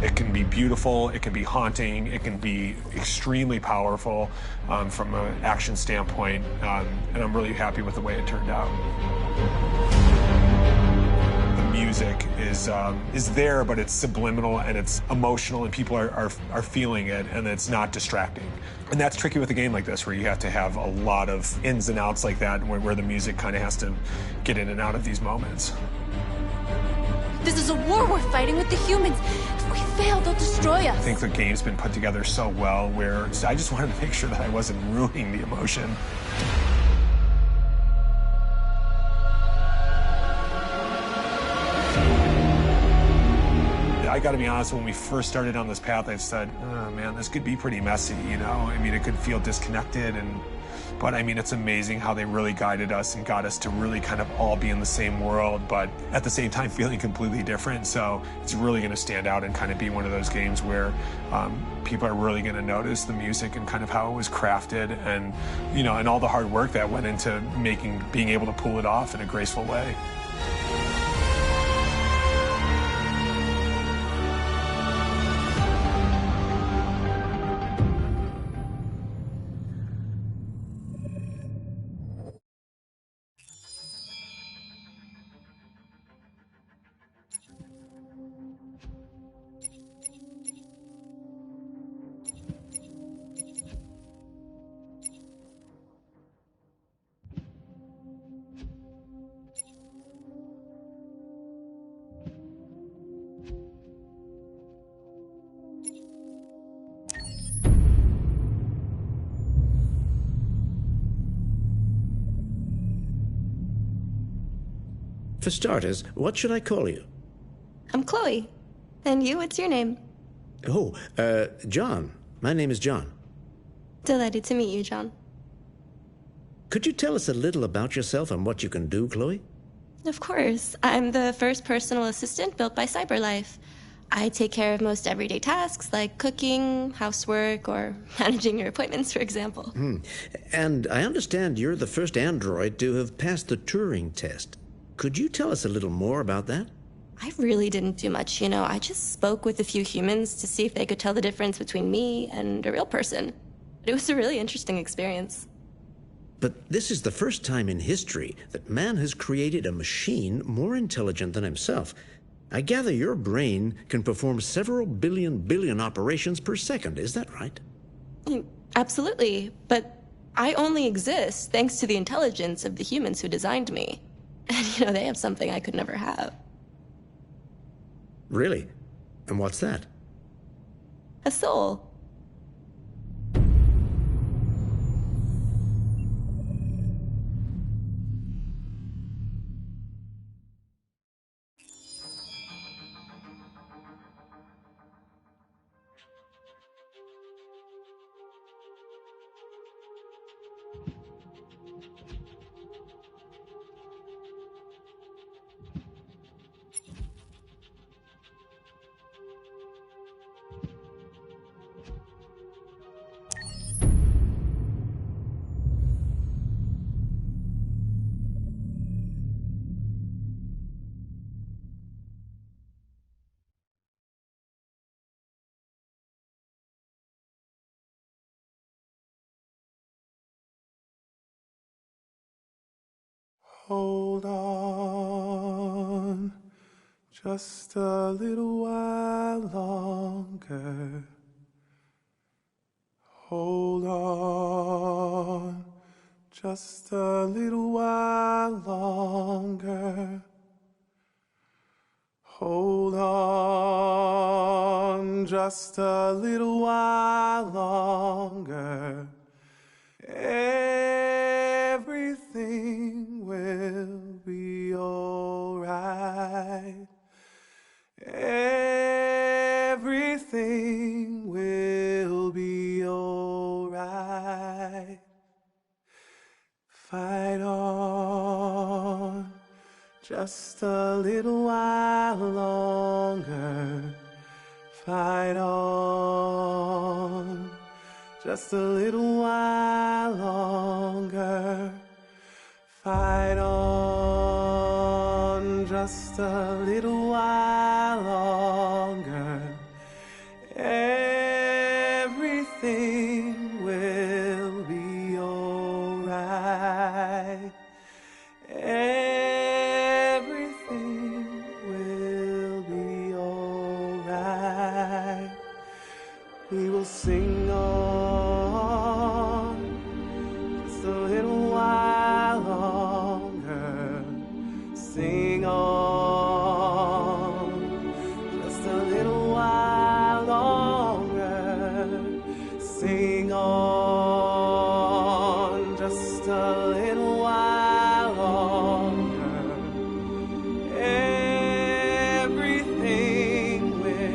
It can be beautiful, it can be haunting, it can be extremely powerful from an action standpoint, and I'm really happy with the way it turned out. The music is there, but it's subliminal and it's emotional, and people are feeling it, and it's not distracting. And that's tricky with a game like this, where you have to have a lot of ins and outs like that, where the music kind of has to get in and out of these moments. This is a war we're fighting with the humans. If we fail, they'll destroy us. I think the game's been put together so well where I just wanted to make sure that I wasn't ruining the emotion. I got to be honest, when we first started on this path, I said, oh man, this could be pretty messy, you know? I mean, it could feel disconnected, but I mean, it's amazing how they really guided us and got us to really kind of all be in the same world, but at the same time feeling completely different. So it's really going to stand out and kind of be one of those games where people are really going to notice the music and kind of how it was crafted, and you know, and all the hard work that went into being able to pull it off in a graceful way. For starters, what should I call you? I'm Chloe. And you, what's your name? Oh, John. My name is John. Delighted to meet you, John. Could you tell us a little about yourself and what you can do, Chloe? Of course. I'm the first personal assistant built by CyberLife. I take care of most everyday tasks like cooking, housework, or managing your appointments, for example. And I understand you're the first android to have passed the Turing test. Could you tell us a little more about that? I really didn't do much, you know. I just spoke with a few humans to see if they could tell the difference between me and a real person. It was a really interesting experience. But this is the first time in history that man has created a machine more intelligent than himself. I gather your brain can perform several billion operations per second. Is that right? Absolutely. But I only exist thanks to the intelligence of the humans who designed me. And, you know, they have something I could never have. Really? And what's that? A soul. Hold on, just a little while longer. Hold on, just a little while longer. Hold on, just a little while longer. Everything will be alright. Everything will be alright. Fight on, just a little while longer. Fight on, just a little while longer. Fight on, just a little while longer. Everything will be alright. Everything will be alright. We will sing on, just a little while longer. Sing on, just a little while longer. Sing on, just a little while longer. Everything will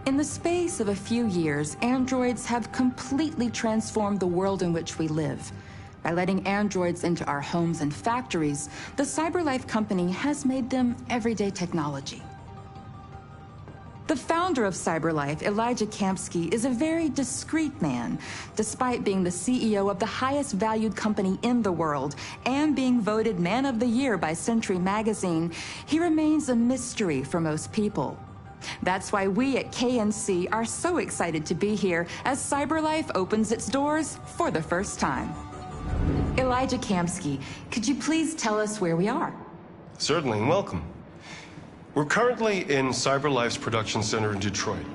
In the space of a few years, androids have completely transformed the world in which we live. By letting androids into our homes and factories, the CyberLife company has made them everyday technology. The founder of CyberLife, Elijah Kamsky, is a very discreet man. Despite being the CEO of the highest valued company in the world and being voted Man of the Year by Century Magazine, he remains a mystery for most people. That's why we at KNC are so excited to be here as CyberLife opens its doors for the first time. Elijah Kamsky, could you please tell us where we are? Certainly, and welcome. We're currently in CyberLife's production center in Detroit,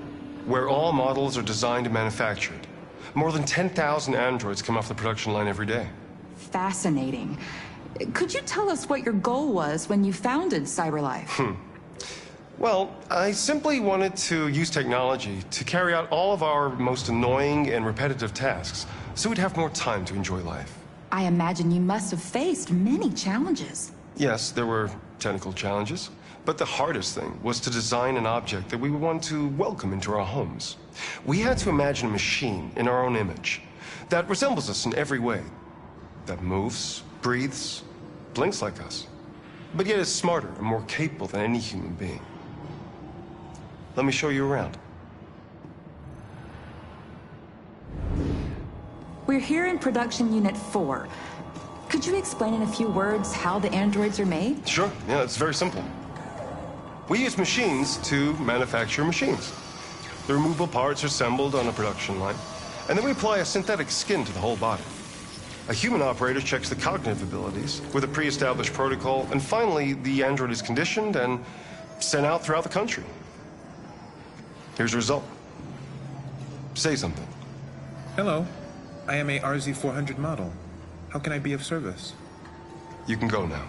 where all models are designed and manufactured. More than 10,000 androids come off the production line every day. Fascinating. Could you tell us what your goal was when you founded CyberLife? Well, I simply wanted to use technology to carry out all of our most annoying and repetitive tasks, so we'd have more time to enjoy life. I imagine you must have faced many challenges. Yes, there were technical challenges, but the hardest thing was to design an object that we would want to welcome into our homes. We had to imagine a machine in our own image that resembles us in every way, that moves, breathes, blinks like us, but yet is smarter and more capable than any human being. Let me show you around. We're here in production unit 4. Could you explain in a few words how the androids are made? Sure, yeah, it's very simple. We use machines to manufacture machines. The removable parts are assembled on a production line, and then we apply a synthetic skin to the whole body. A human operator checks the cognitive abilities with a pre-established protocol, and finally, the android is conditioned and sent out throughout the country. Here's the result. Say something. Hello. I am a RZ400 model. How can I be of service? You can go now.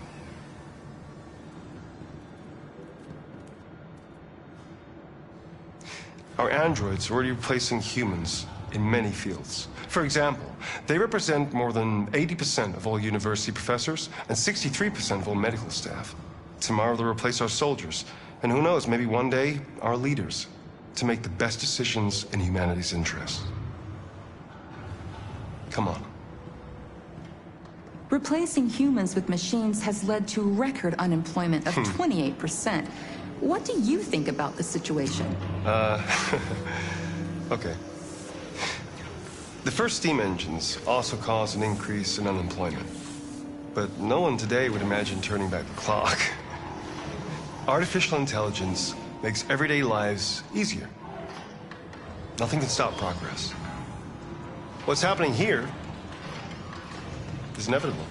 Our androids are already replacing humans in many fields. For example, they represent more than 80% of all university professors and 63% of all medical staff. Tomorrow they'll replace our soldiers, and who knows, maybe one day, our leaders, to make the best decisions in humanity's interest. Come on. Replacing humans with machines has led to record unemployment of 28%. What do you think about the situation? Okay. The first steam engines also caused an increase in unemployment. But no one today would imagine turning back the clock. Artificial intelligence makes everyday lives easier. Nothing can stop progress. What's happening here is inevitable.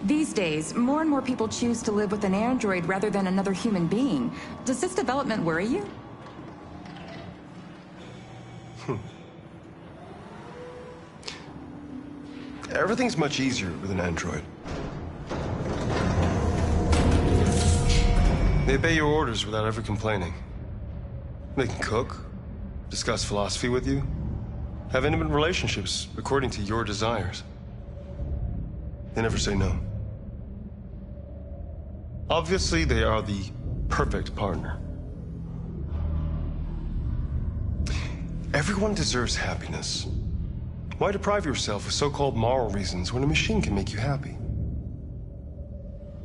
These days, more and more people choose to live with an android rather than another human being. Does this development worry you? Everything's much easier with an android. They obey your orders without ever complaining. They can cook, discuss philosophy with you, have intimate relationships according to your desires. They never say no. Obviously, they are the perfect partner. Everyone deserves happiness. Why deprive yourself of so-called moral reasons when a machine can make you happy?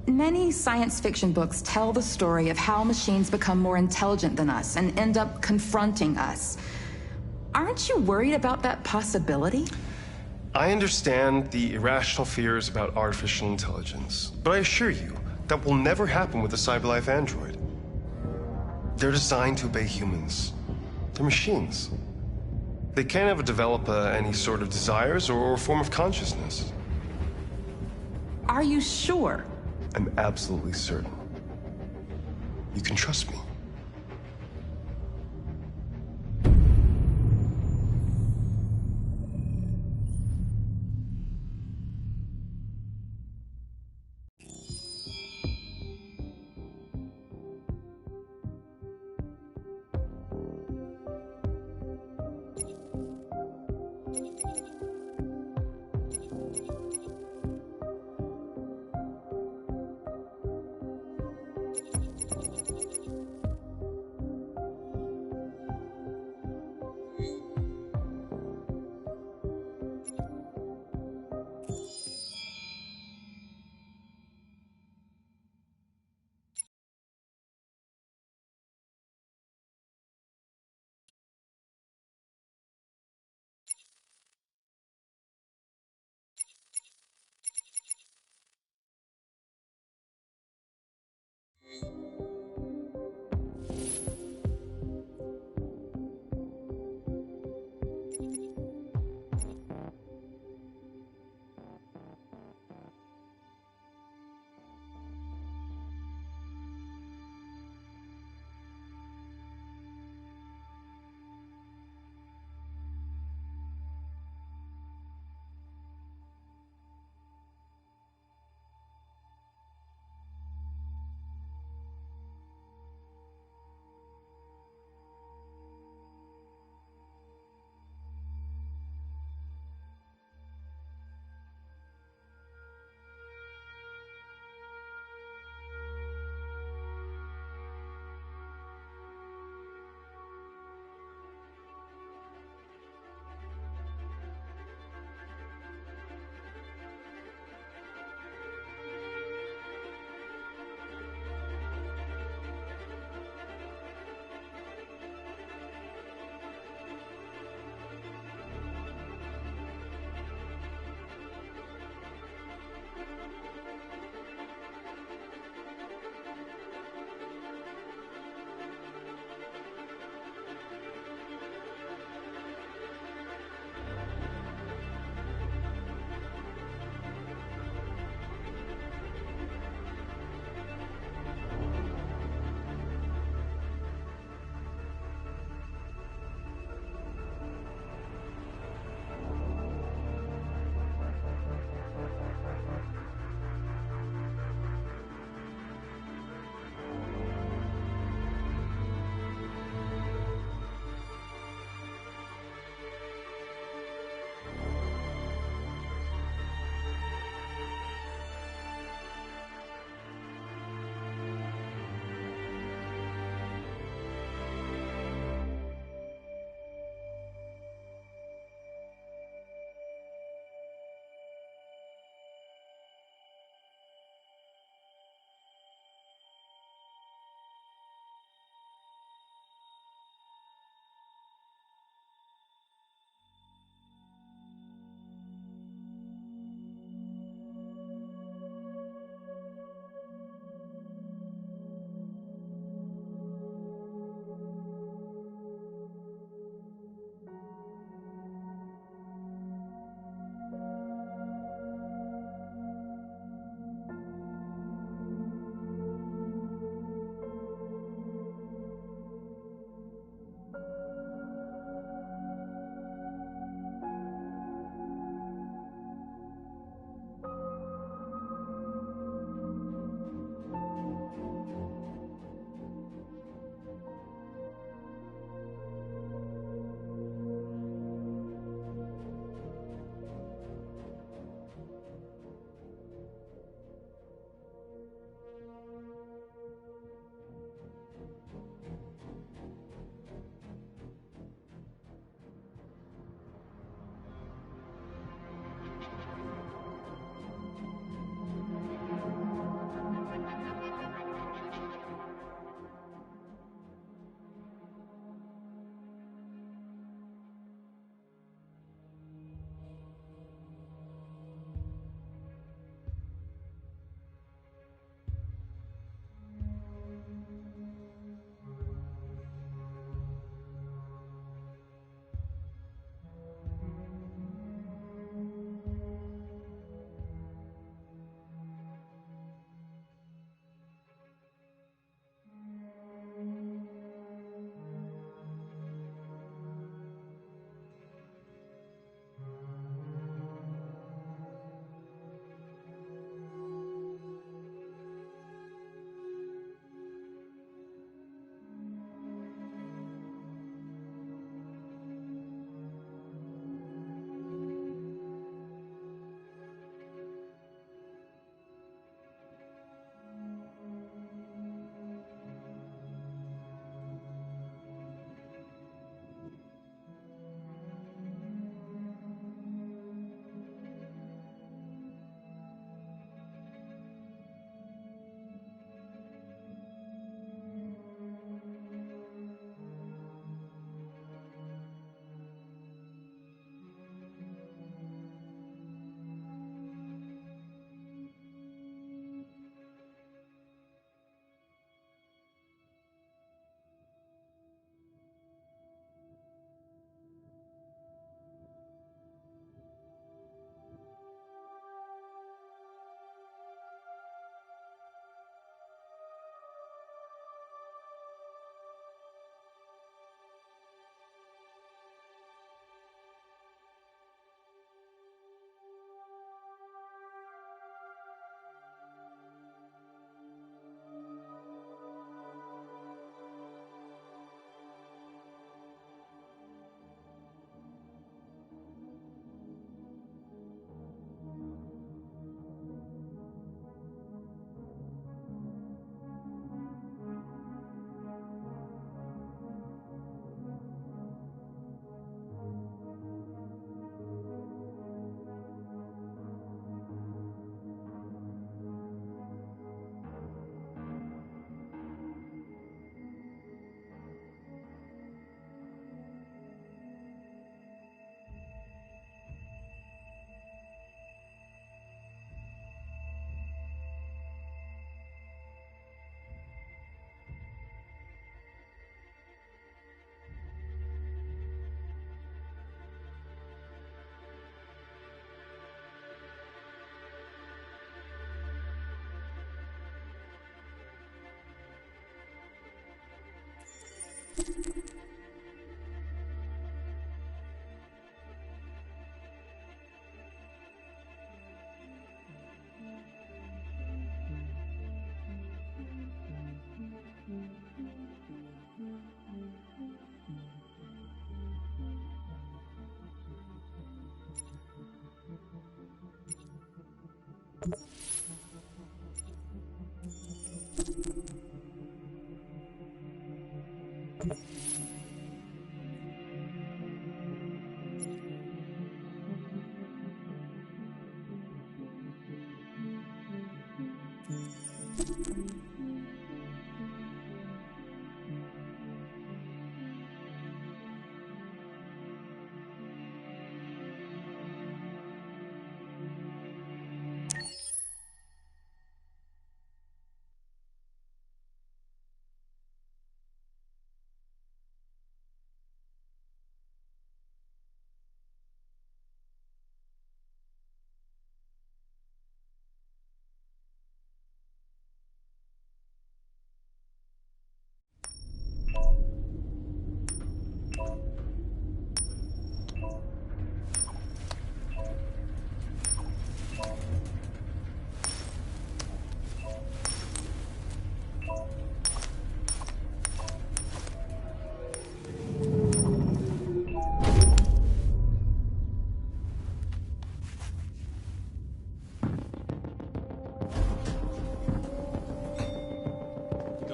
Many science fiction books tell the story of how machines become more intelligent than us and end up confronting us. Aren't you worried about that possibility? I understand the irrational fears about artificial intelligence, but I assure you that will never happen with a CyberLife android. They're designed to obey humans. They're machines. They can't ever develop any sort of desires or form of consciousness. Are you sure? I'm absolutely certain. You can trust me.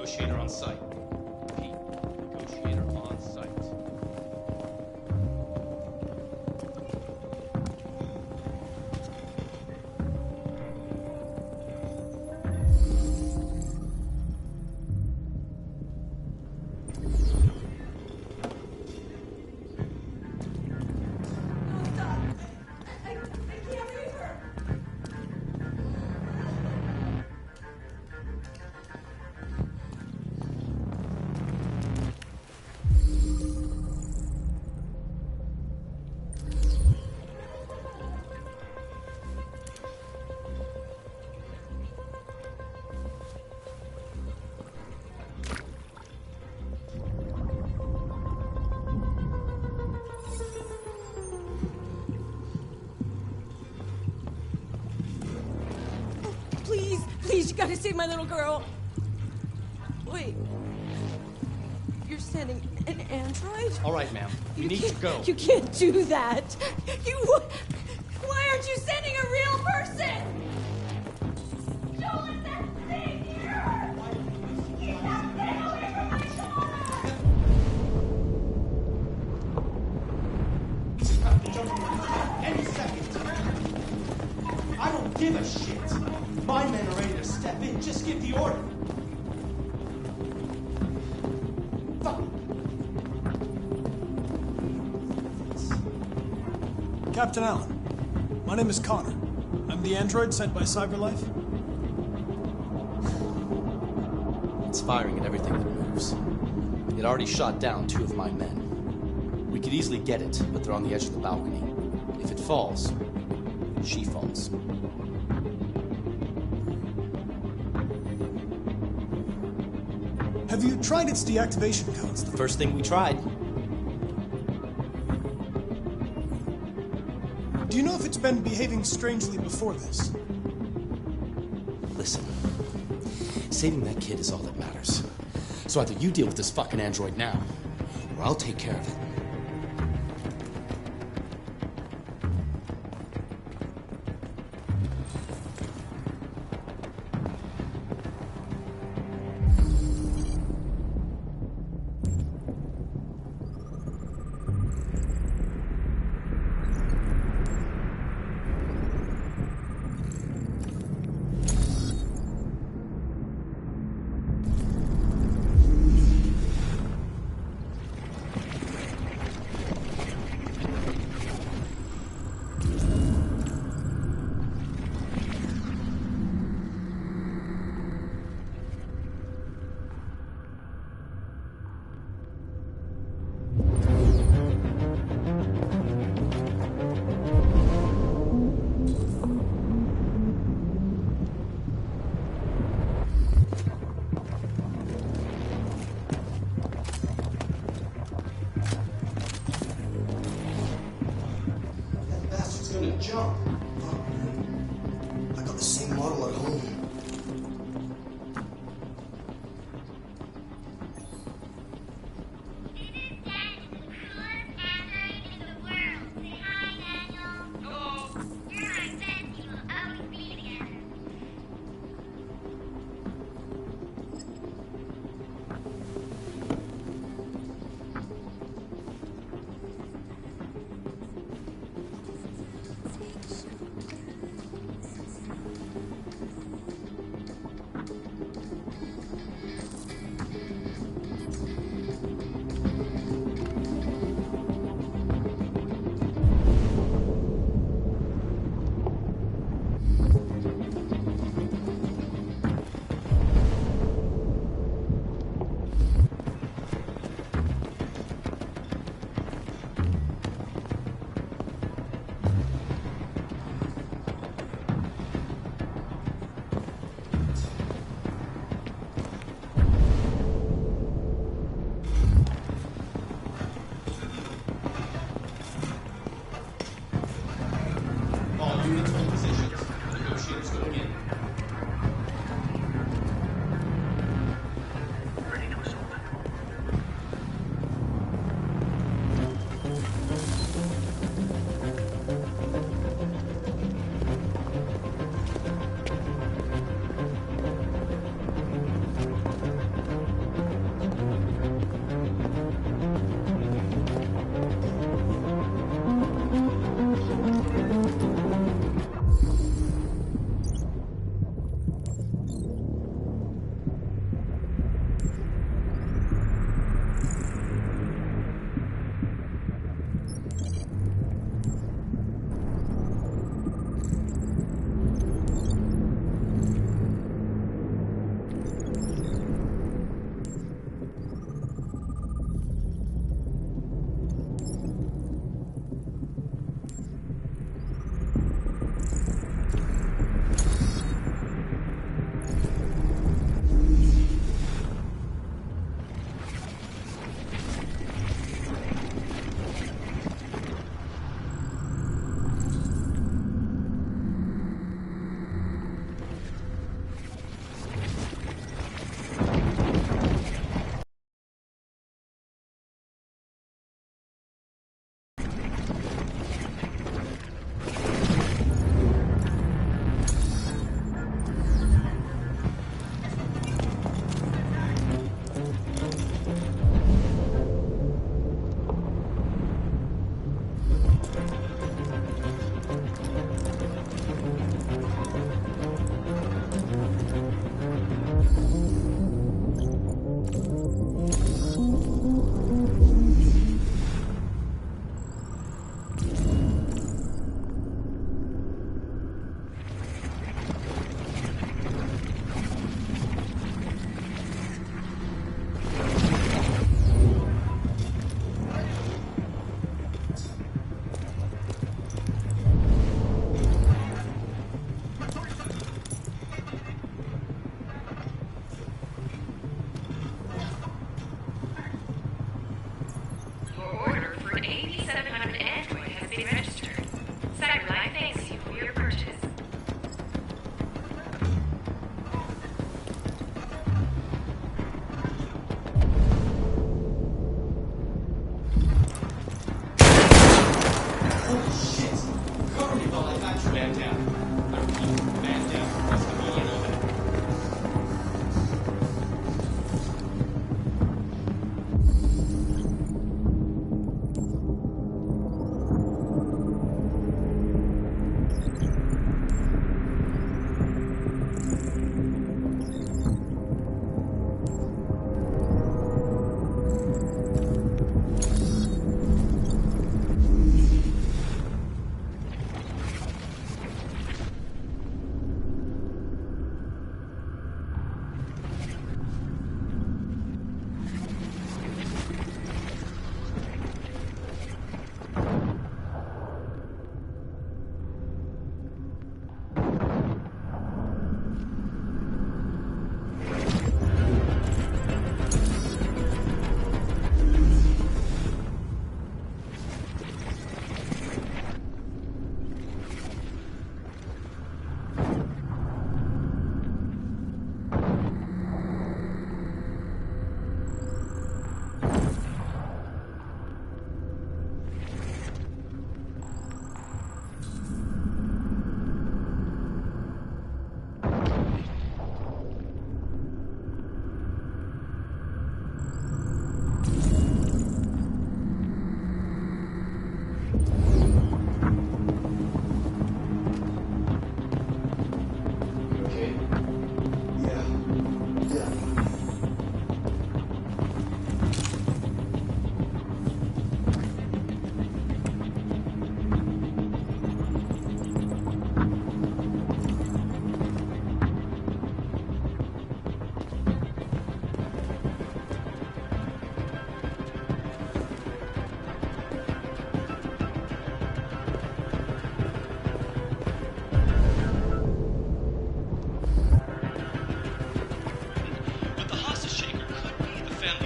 Negotiator on site. Repeat. Negotiator on site. Please, you gotta save my little girl. Wait. You're sending an android? All right, ma'am. You need to go. You can't do that. Why aren't you sending a real person? Joel, that thing here! Get that thing away from my daughter! This is about to jump any second. I don't give a shit. My men are ready to step in. Just give the order. Fuck. Captain Allen, my name is Connor. I'm the android sent by CyberLife. It's firing at everything that moves. It already shot down 2 of my men. We could easily get it, but they're on the edge of the balcony. If it falls, she falls. Have you tried its deactivation codes? The first thing we tried. Do you know if it's been behaving strangely before this? Listen, saving that kid is all that matters. So either you deal with this fucking android now, or I'll take care of it. jump. I got the same model at home.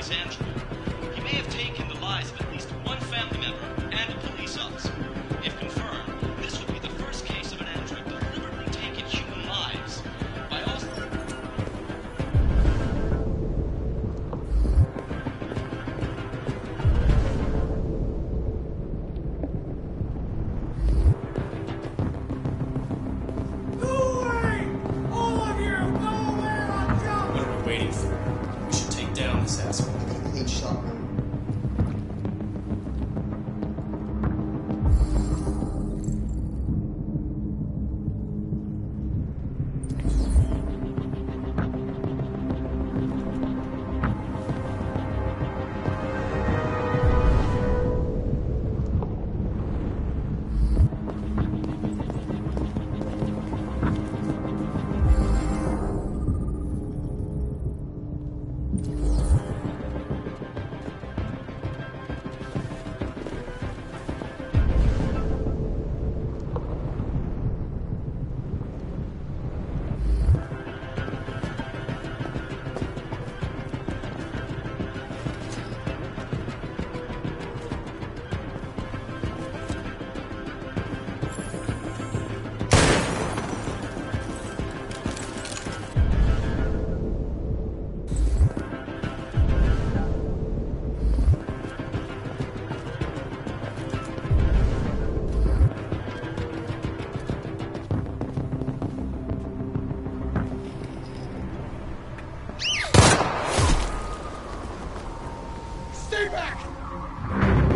this android. He may have taken the lives of at least one family member and a police officer. If confirmed, this would be the first case of an android deliberately taking human lives. By all... Waiting for. We should take down this asshole. Clean shot. Stay back!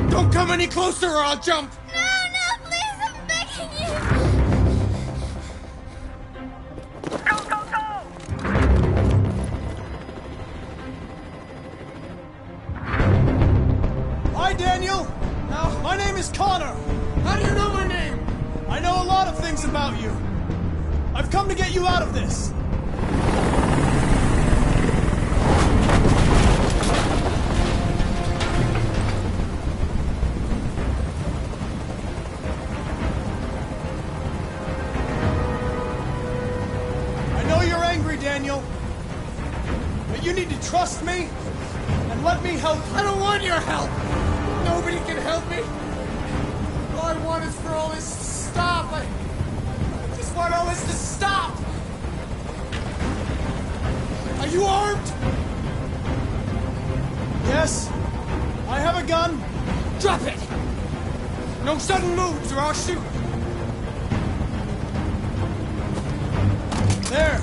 Don't come any closer or I'll jump! No, please, I'm begging you! Hi, Daniel. My name is Connor. How do you know my name? I know a lot of things about you. I've come to get you out of this. I know you're angry, Daniel. But you need to trust me and let me help you. I don't want your help! Nobody can help me! All I want is for all this to stop! I just want all this to stop! Are you armed? Yes, I have a gun. Drop it! No sudden moves or I'll shoot! There.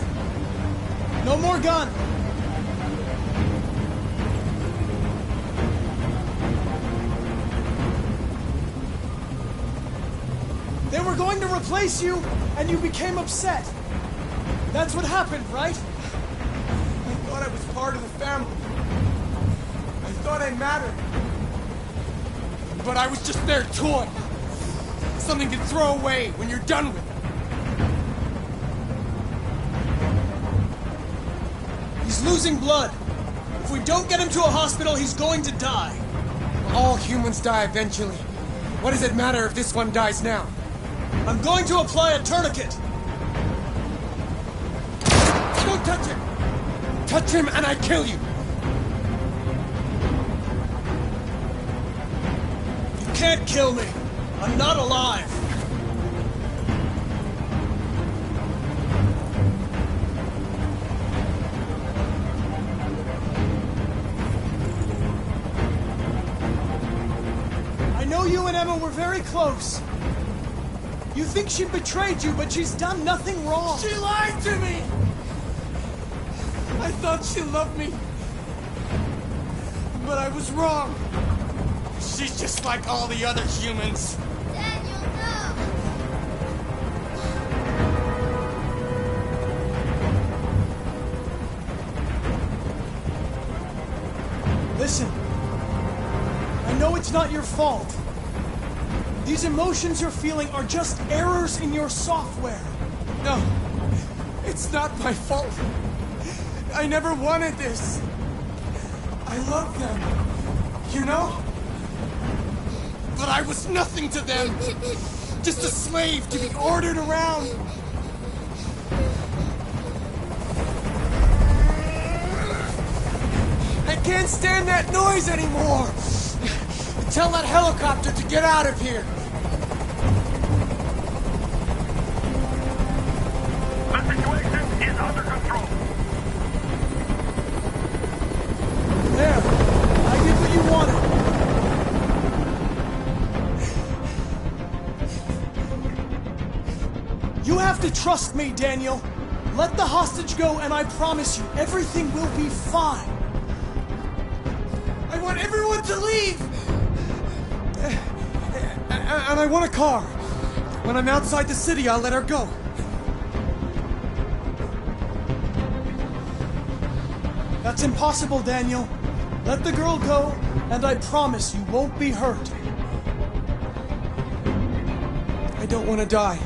No more gun. They were going to replace you, and you became upset. That's what happened, right? I thought I was part of the family. I thought I mattered. But I was just their toy. Something to throw away when you're done with it. He's losing blood. If we don't get him to a hospital, he's going to die. All humans die eventually. What does it matter if this one dies now? I'm going to apply a tourniquet. Don't touch him! Touch him and I kill you! You can't kill me. I'm not alive. I know you and Emma were very close. You think she betrayed you, but she's done nothing wrong. She lied to me! I thought she loved me. But I was wrong. She's just like all the other humans. Daniel, no! Listen. I know it's not your fault. These emotions you're feeling are just errors in your software. No, it's not my fault. I never wanted this. I love them, you know? But I was nothing to them. Just a slave to be ordered around. I can't stand that noise anymore! Tell that helicopter to get out of here! The situation is under control. There! I did what you wanted! You have to trust me, Daniel. Let the hostage go, and I promise you, everything will be fine. I want everyone to leave! And I want a car. When I'm outside the city, I'll let her go. That's impossible, Daniel. Let the girl go, and I promise you won't be hurt. I don't want to die.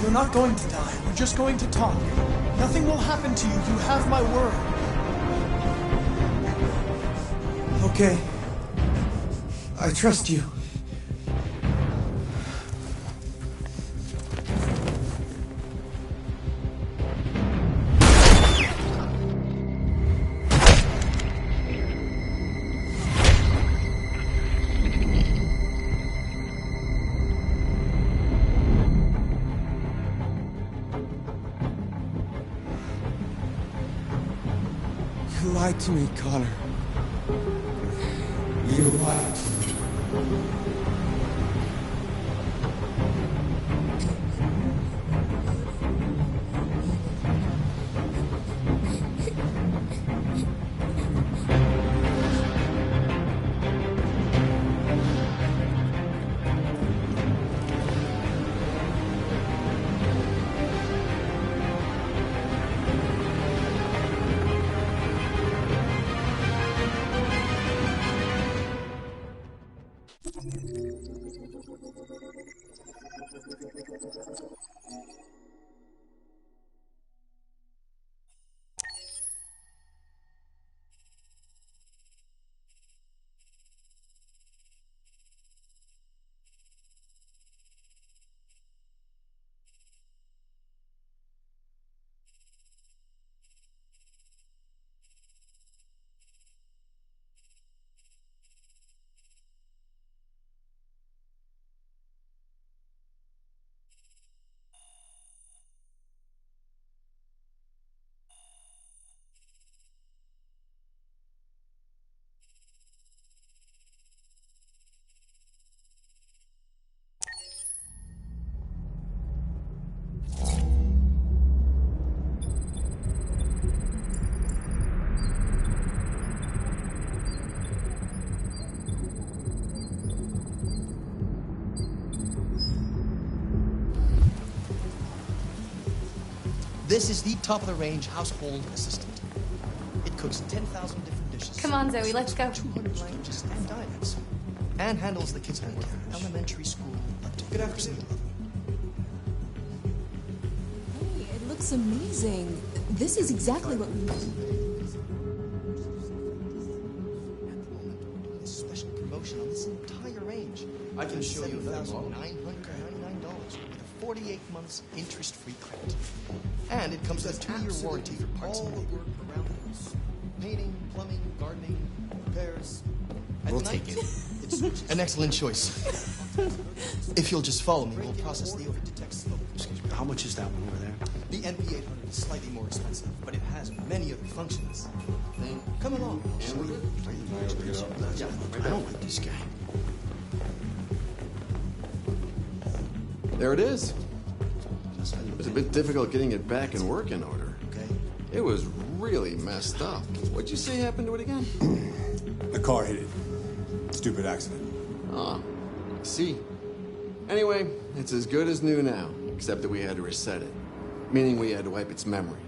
You're not going to die. We're just going to talk. Nothing will happen to you. You have my word. Okay. I trust you. You lied to me, Connor. You lied to me. This is the top-of-the-range household assistant. It cooks 10,000 different dishes. Come on, Zoe, let's go. 200 languages and dialects. And handles the kids' homework from elementary school up to good afternoon. Hey, it looks amazing. This is exactly what we need. A special promotion on this entire range. I can show you $7,999 with a 48 months interest-free credit. And it comes with a 2-year warranty for parts and labor around the house. Painting, plumbing, gardening, repairs. We'll take it. It's an excellent choice. If you'll just follow me, we'll process the order. Detect smoke. Excuse me, how much is that one over there? The NP800 is slightly more expensive, but it has many other functions. Then come along. I don't like this guy. There it is. It was a bit difficult getting it back in working order. Okay. It was really messed up. What'd you say happened to it again? The car hit it. Stupid accident. Oh, I see. Anyway, it's as good as new now, except that we had to reset it. Meaning we had to wipe its memory.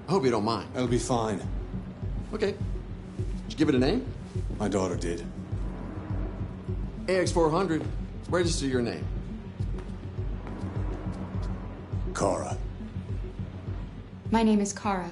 I hope you don't mind. It'll be fine. Okay. Did you give it a name? My daughter did. AX400. Register your name. Kara. My name is Kara.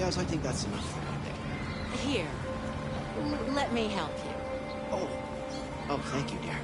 Yes, I think that's enough for one day. Here, let me help you. Oh, thank you, dear.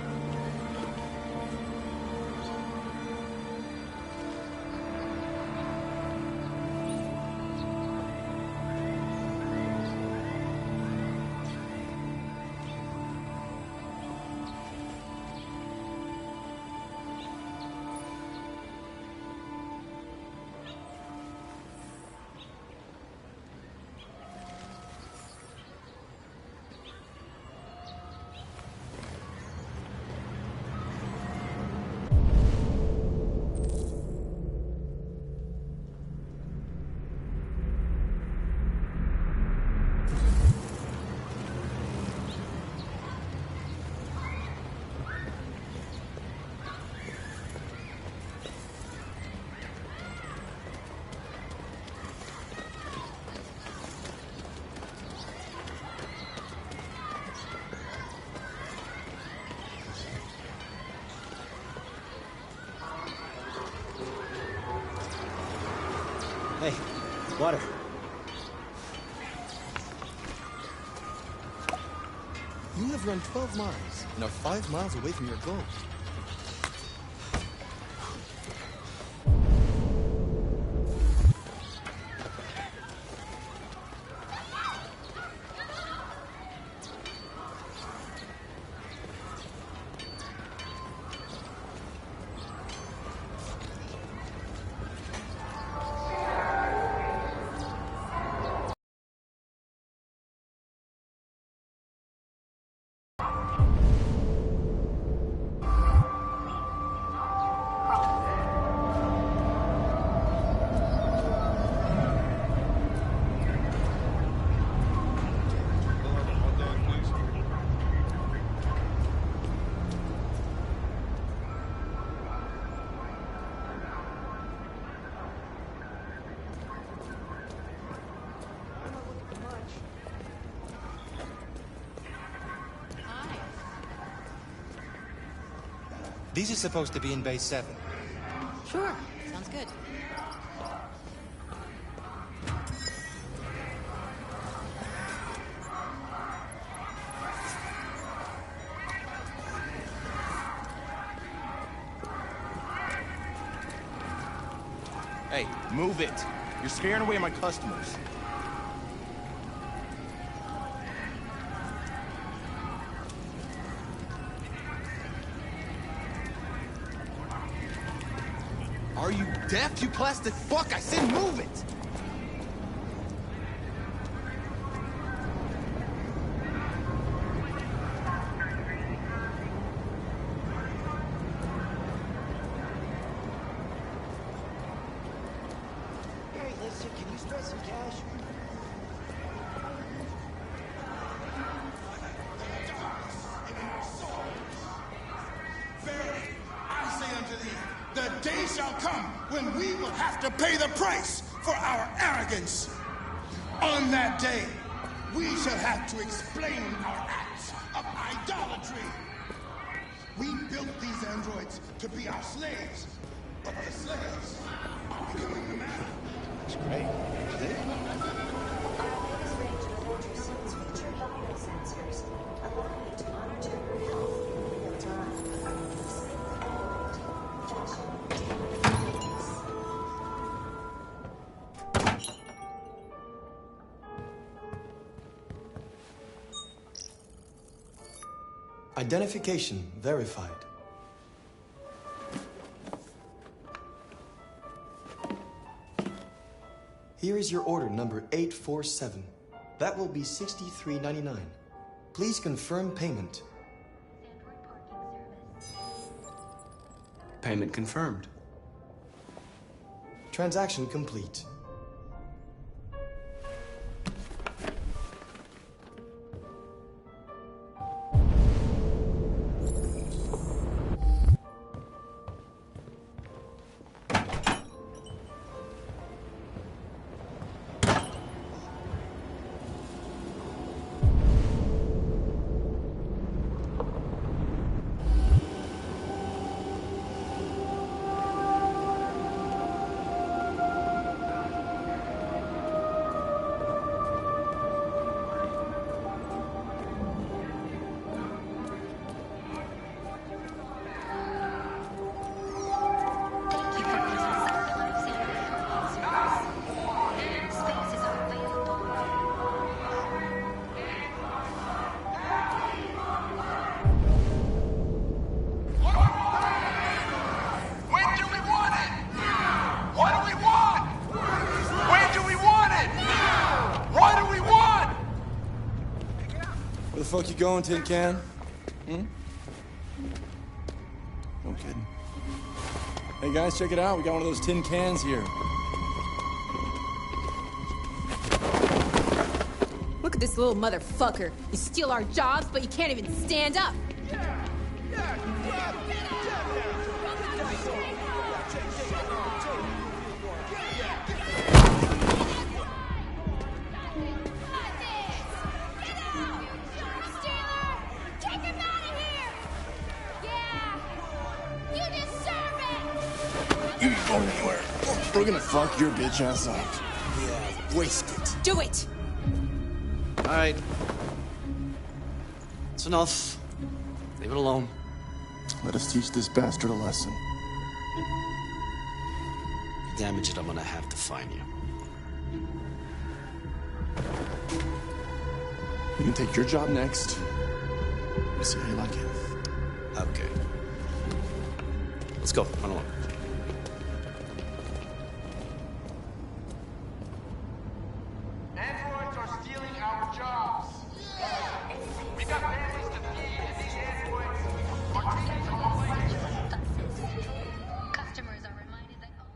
Hey, water. You have run 12 miles and are 5 miles away from your goal. These are supposed to be in Bay 7. Sure, sounds good. Hey, move it. You're scaring away my customers. Are you deaf, you plastic fuck? I said move it! Hey, listen, can you spread some cash? Verily, I say unto thee, the day shall come when we will have to pay the price for our arrogance. On that day, we shall have to explain our acts of idolatry. We built these androids to be our slaves, but the slaves are becoming the master. That's great. Identification verified. Here is your order number 847. That will be $63.99. Please confirm payment. Payment confirmed. Transaction complete. fuck you going, Tin Can? Hmm? No kidding. Hey guys, check it out. We got one of those tin cans here. Look at this little motherfucker. You steal our jobs, but you can't even stand up. You ain't going anywhere. We're gonna fuck your bitch ass up. Yeah, waste it. Do it! All right. It's enough. Leave it alone. Let us teach this bastard a lesson. You damage it, I'm gonna have to find you. You can take your job next. We'll see how you like it. Okay. Let's go. Run along. Androids are stealing our jobs. We got families to feed, and these androids are taking our places. Customers are reminded that all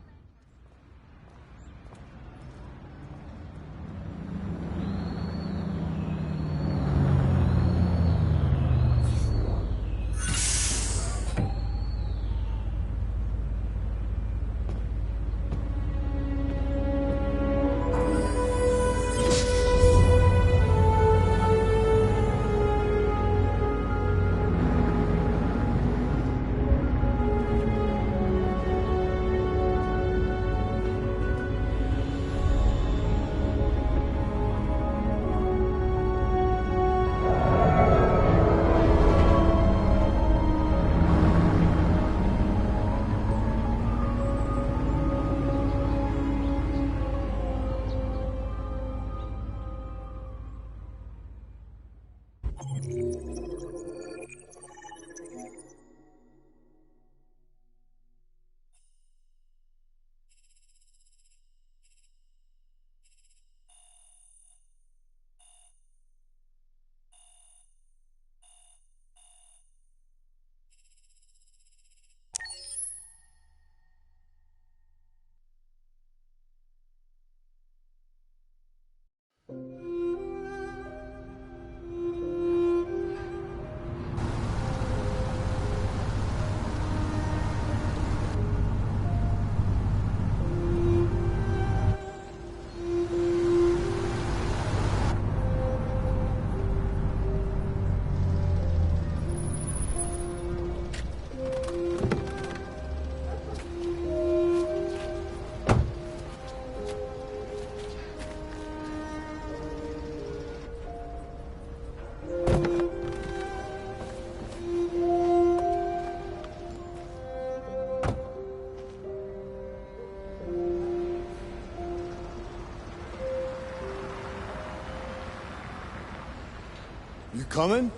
You coming?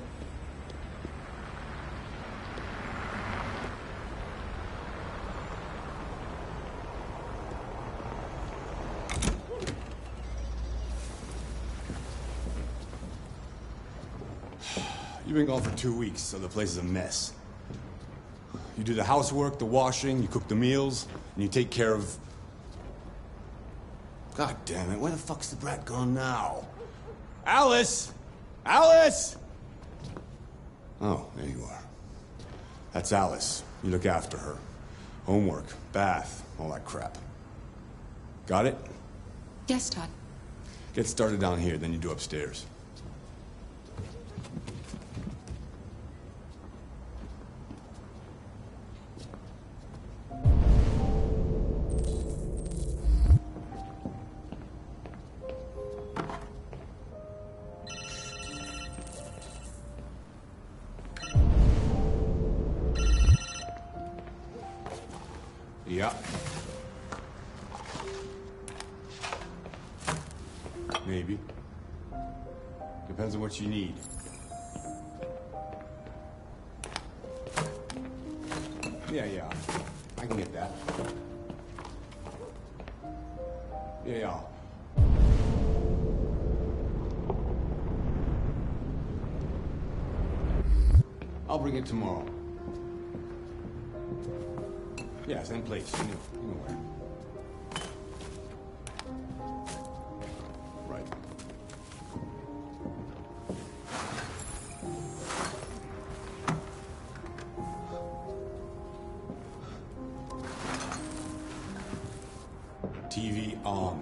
You've been gone for 2 weeks, so the place is a mess. You do the housework, the washing, you cook the meals, and you take care of... God damn it, where the fuck's the brat gone now? Alice! Alice! Oh, there you are. That's Alice. You look after her. Homework, bath, all that crap. Got it? Yes, Todd. Get started down here, then you do upstairs. Yeah. Maybe. Depends on what you need. Yeah. I can get that. Yeah. I'll bring it tomorrow. Yeah, same place. You know where. Right. TV on.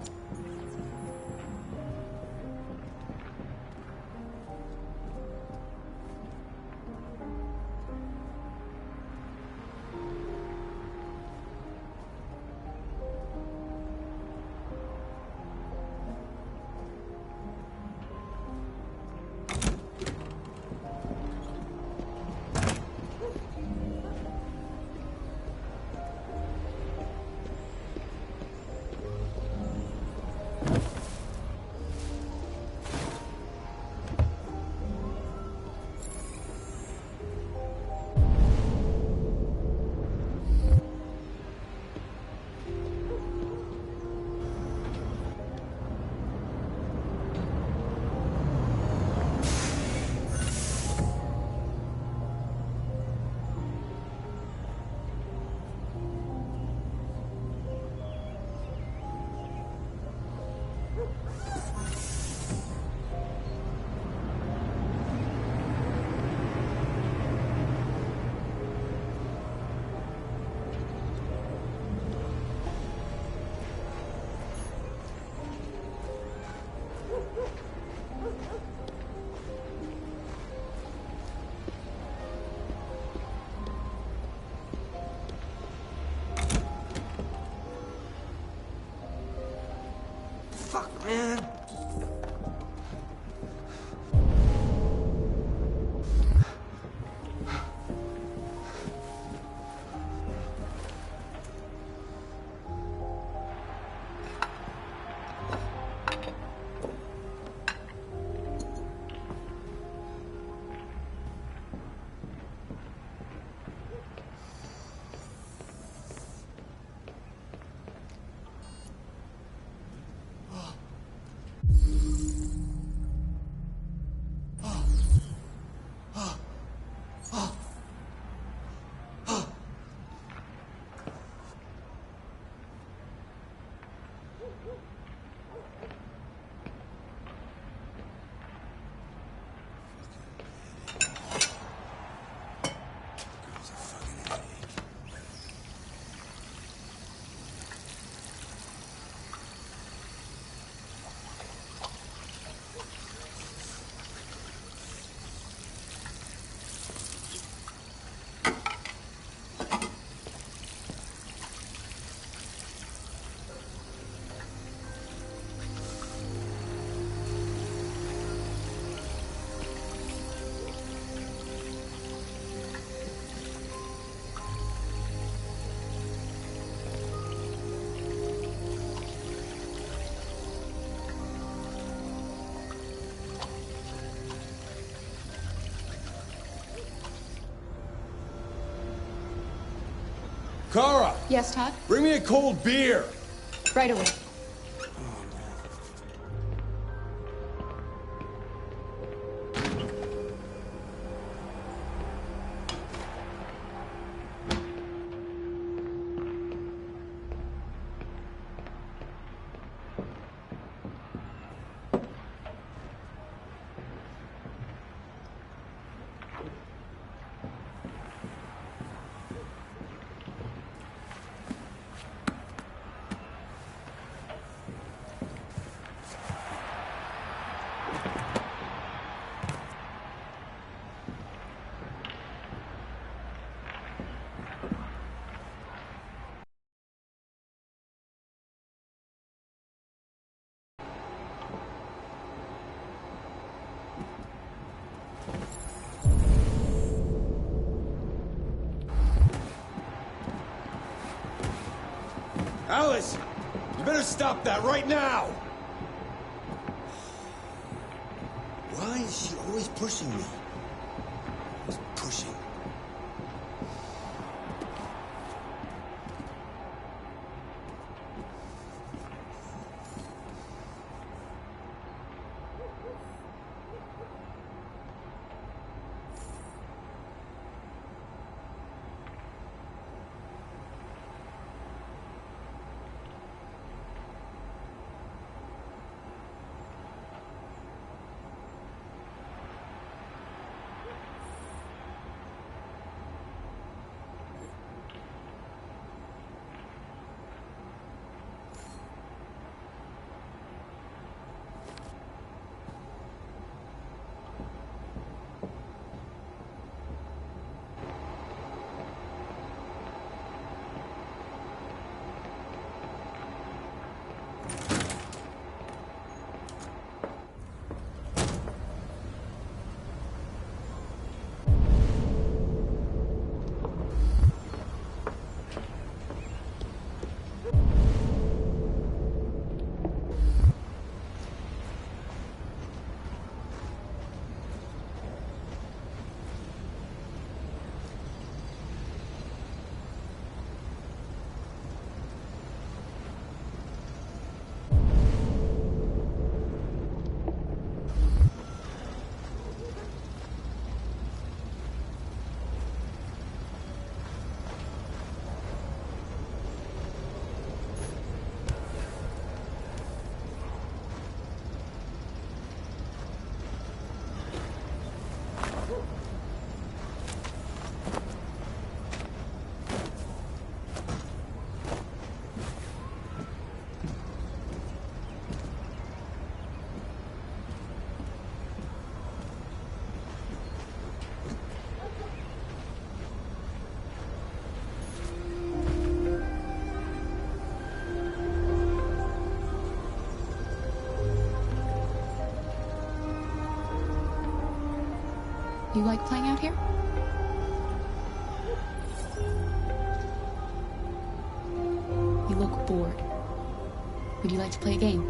Fuck, man. Kara! Yes, Todd? Bring me a cold beer! Right away. Alice! You better stop that right now! Why is she always pushing me? Always pushing. you like playing out here? You look bored. Would you like to play a game?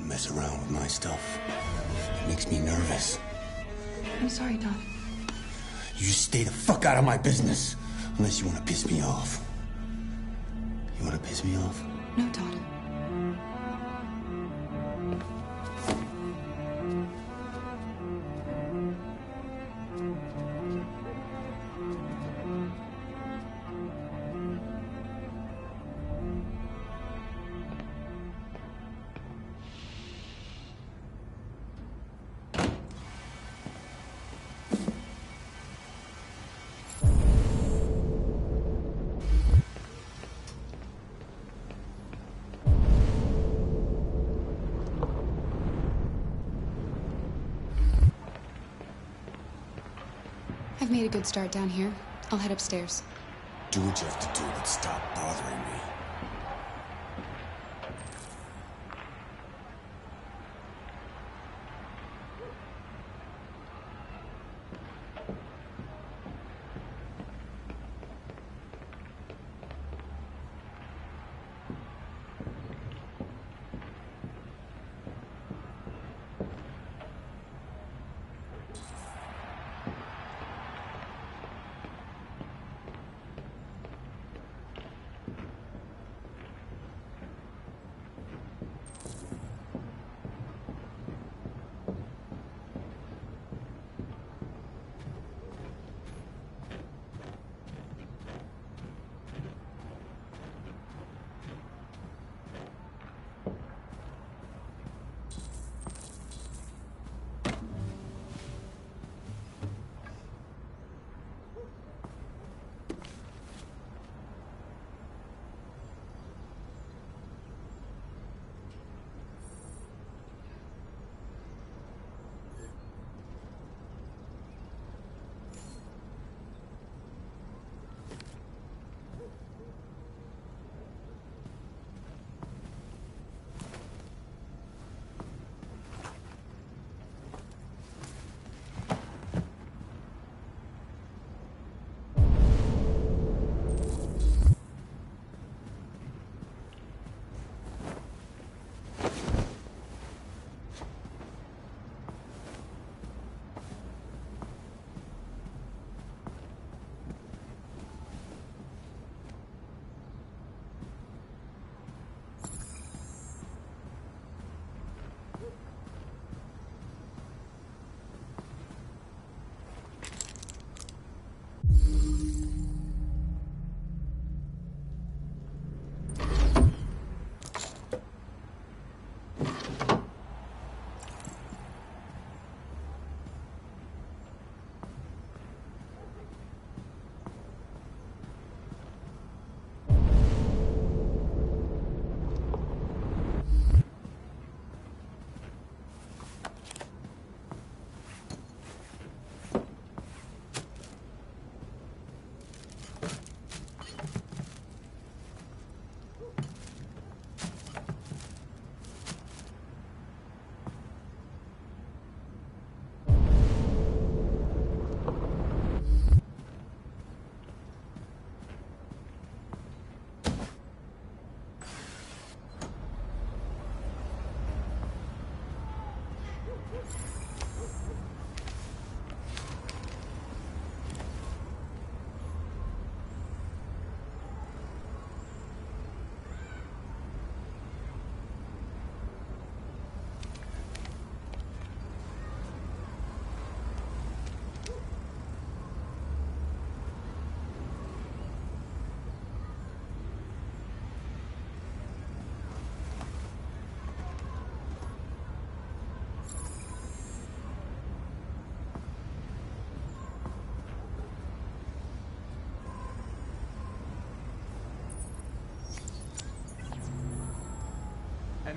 Mess around with my stuff. It makes me nervous. I'm sorry, Todd. You just stay the fuck out of my business. Unless you want to piss me off. You want to piss me off? No, Todd. I've made a good start down here. I'll head upstairs. Do what you have to do, but stop bothering me.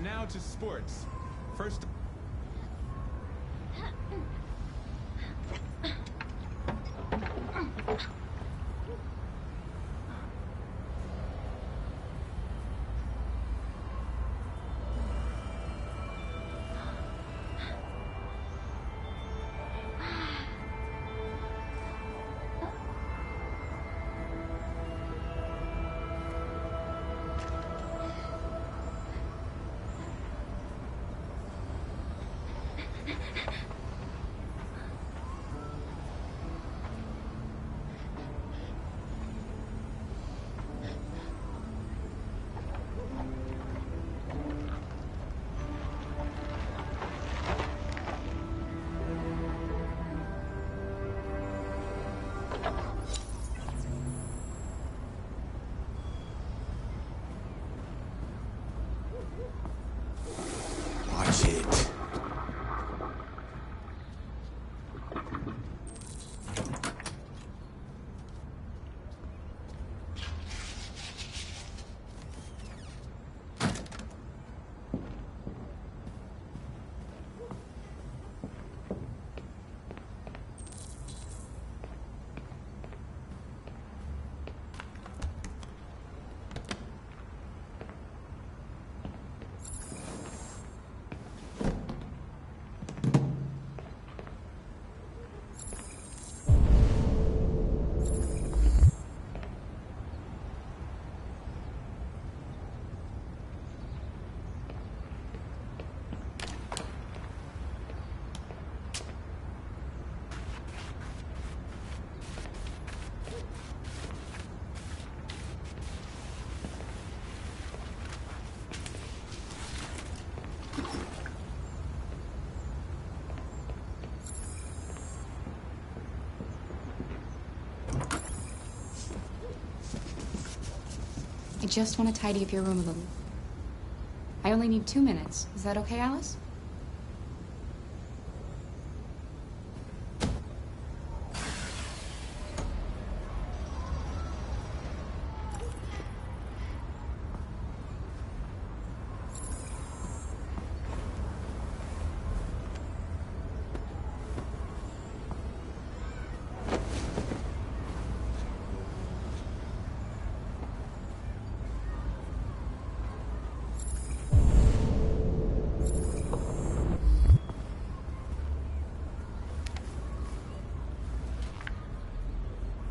And now to sports. First... Watch it. I just want to tidy up your room a little. I only need 2 minutes. Is that okay, Alice?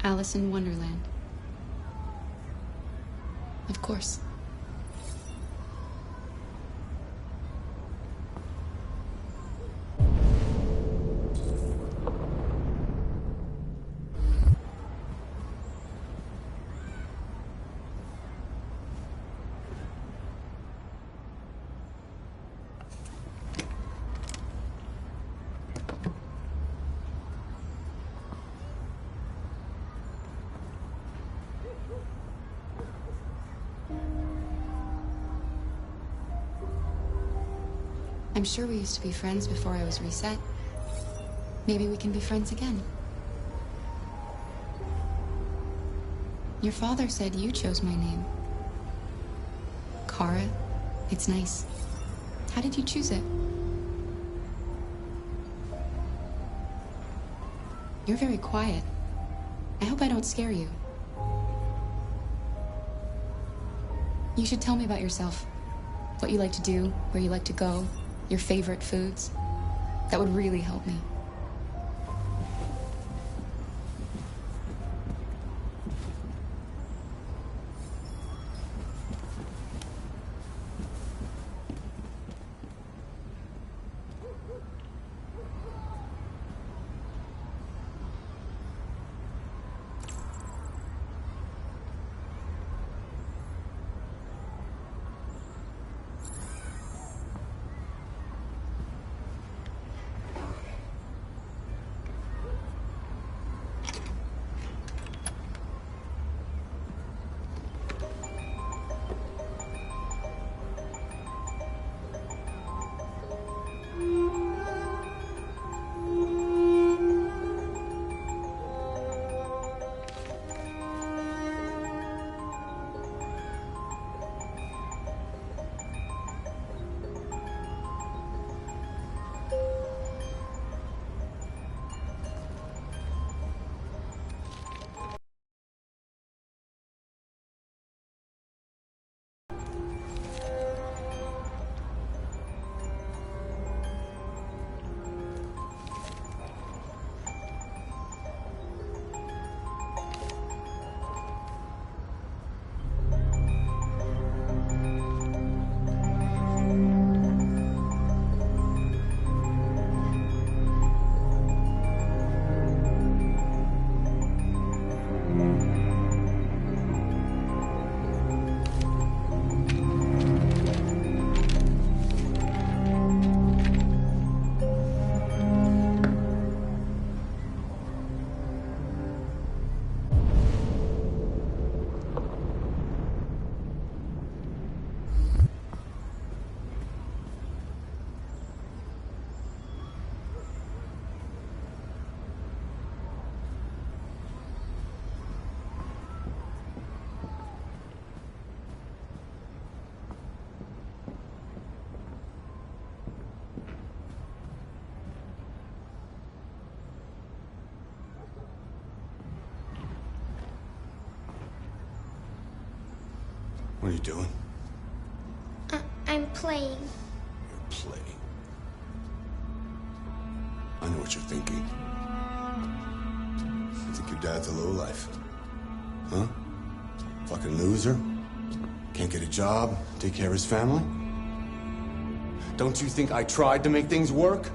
Alice in Wonderland. Of course. I'm sure we used to be friends before I was reset. Maybe we can be friends again. Your father said you chose my name. Kara, it's nice. How did you choose it? You're very quiet. I hope I don't scare you. You should tell me about yourself. What you like to do, where you like to go, your favorite foods. That would really help me. What are you doing? I'm playing. You're playing. I know what you're thinking. You think your dad's a lowlife. Huh? Fucking loser? Can't get a job, take care of his family? Don't you think I tried to make things work?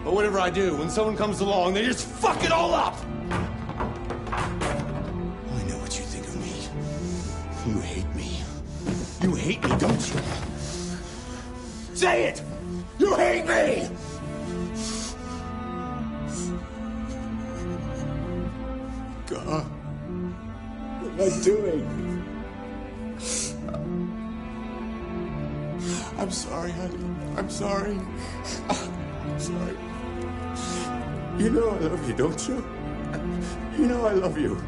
But whatever I do, when someone comes along, they just fuck it all up! I know what you think of me. You hate me. You hate me, don't you? Say it! You hate me! God. What am I doing? I'm sorry, honey. I'm sorry. I'm sorry. You know I love you, don't you? You know I love you.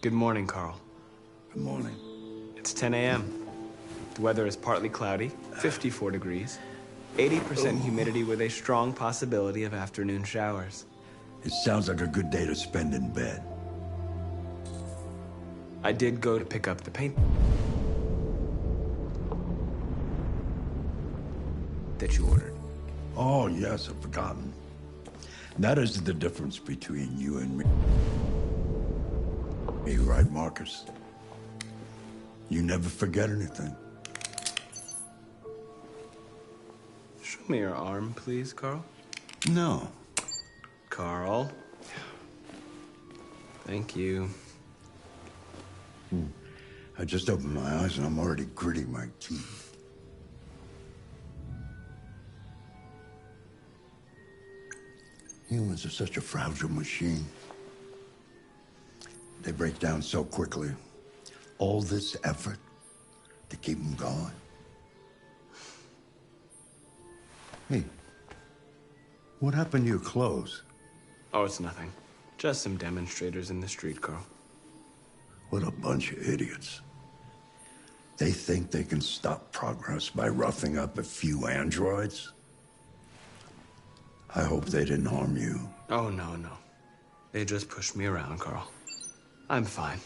Good morning, Carl. Good morning. It's 10 a.m. The weather is partly cloudy, 54 degrees, 80% humidity with a strong possibility of afternoon showers. It sounds like a good day to spend in bed. I did go to pick up the paint that you ordered. Oh, yes, I've forgotten. That is the difference between you and me. Hey, right, Marcus? You never forget anything. Show me your arm, please, Carl. No. Carl. Thank you. I just opened my eyes and I'm already gritting my teeth. Humans are such a fragile machine. They break down so quickly. All this effort to keep them going. Hey, what happened to your clothes? Oh, it's nothing. Just some demonstrators in the street, Carl. What a bunch of idiots. They think they can stop progress by roughing up a few androids? I hope they didn't harm you. Oh, no, no. They just pushed me around, Carl. I'm fine.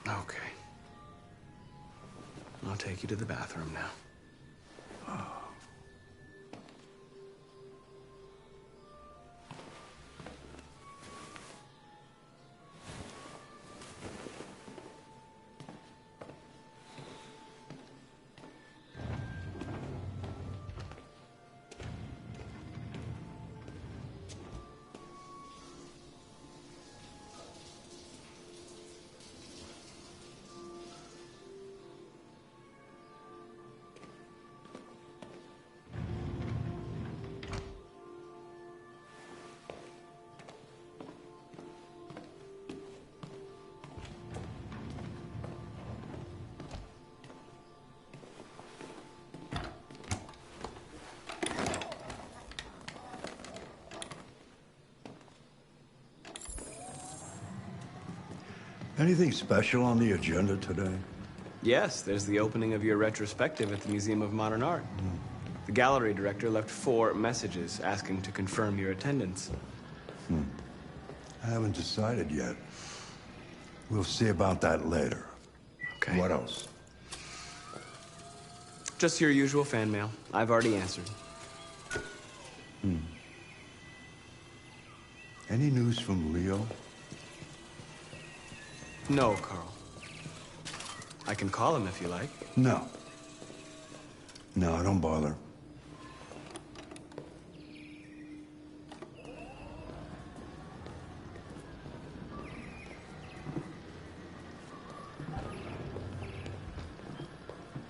Okay. I'll take you to the bathroom now. Anything special on the agenda today? Yes, there's the opening of your retrospective at the Museum of Modern Art. The gallery director left 4 messages asking to confirm your attendance. I haven't decided yet. We'll see about that later. Okay. What else? Just your usual fan mail. I've already answered. Any news from Leo? No, Carl. I can call him if you like. No. No, don't bother.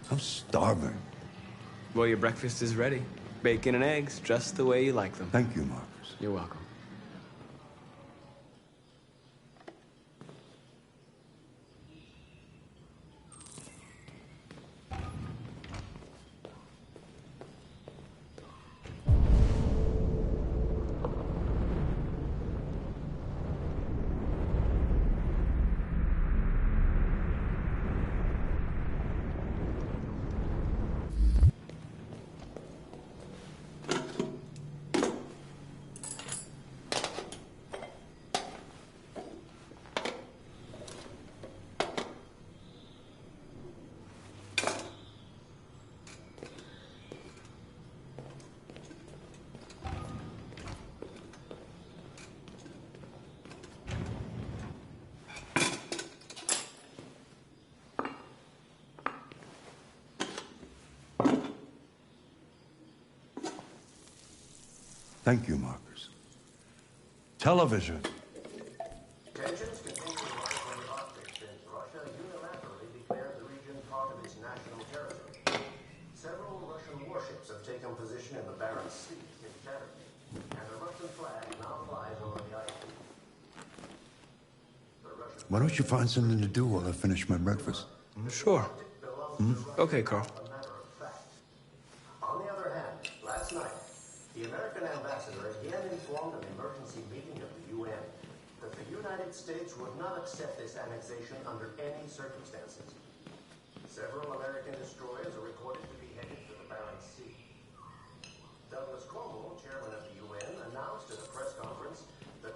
I'm starving. Well, your breakfast is ready. Bacon and eggs, just the way you like them. Thank you, Marcus. You're welcome. Thank you, Marcus. Television. Tensions continue to rise in the Arctic since Russia unilaterally declared the region part of its national territory. Several Russian warships have taken position in the Barents Sea in territory, and the Russian flag now flies over the ice. Why don't you find something to do while I finish my breakfast? Sure. Okay, Carl. On the other hand, last night, the American ambassador again informed an emergency meeting of the UN that the United States would not accept this annexation under any circumstances. Several American destroyers are reported to be headed to the Barents Sea. Douglas Cromwell, chairman of the UN, announced at a press conference that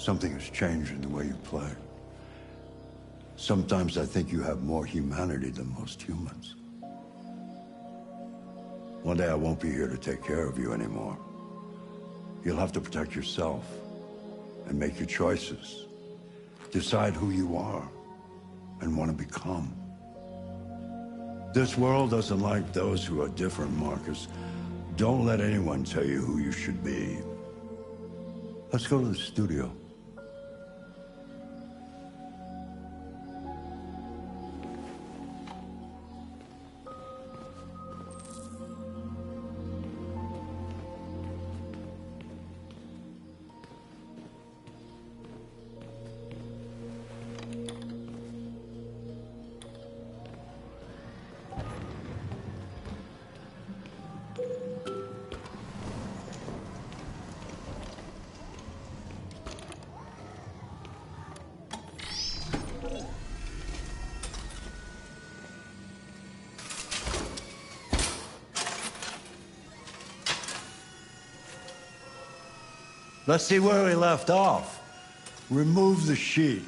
Something has changed in the way you play. Sometimes I think you have more humanity than most humans. One day I won't be here to take care of you anymore. You'll have to protect yourself and make your choices. Decide who you are and want to become. This world doesn't like those who are different, Marcus. Don't let anyone tell you who you should be. Let's go to the studio. Let's see where we left off. Remove the sheet.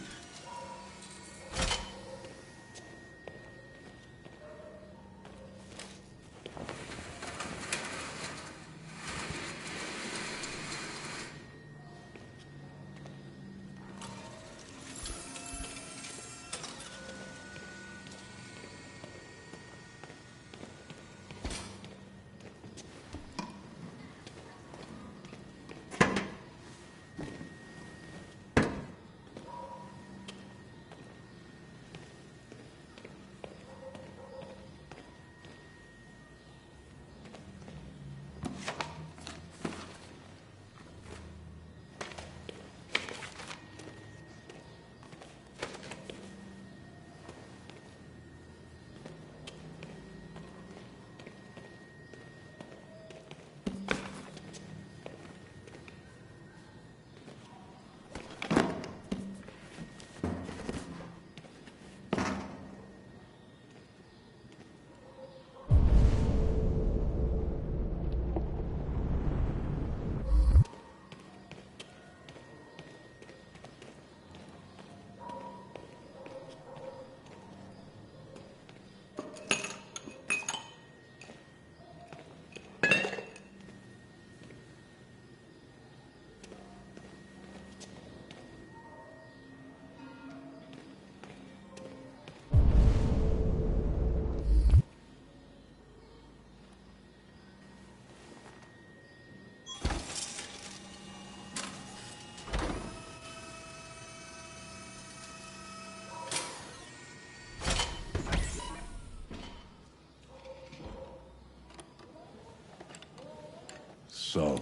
So,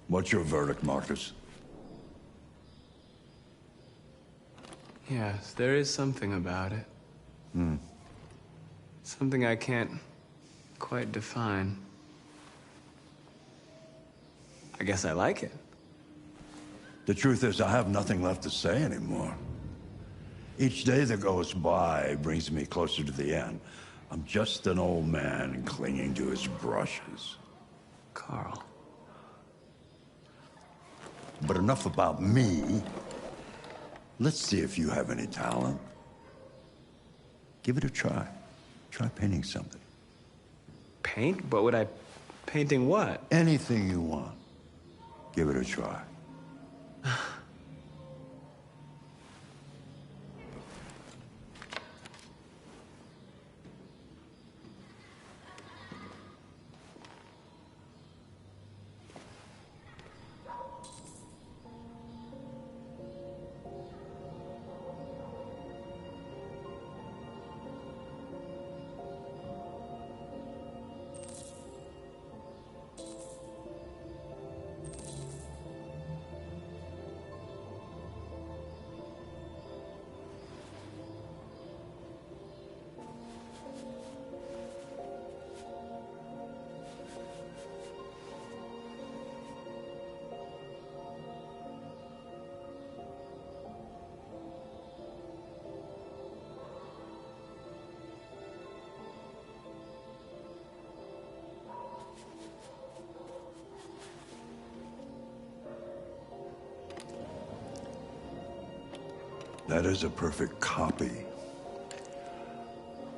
what's your verdict, Marcus? Yes, there is something about it. Something I can't quite define. I guess I like it. The truth is, I have nothing left to say anymore. Each day that goes by brings me closer to the end. I'm just an old man clinging to his brushes. Carl. But enough about me. Let's see if you have any talent. Give it a try. Try painting something. Paint? What would I... Painting what? Anything you want. Give it a try. That is a perfect copy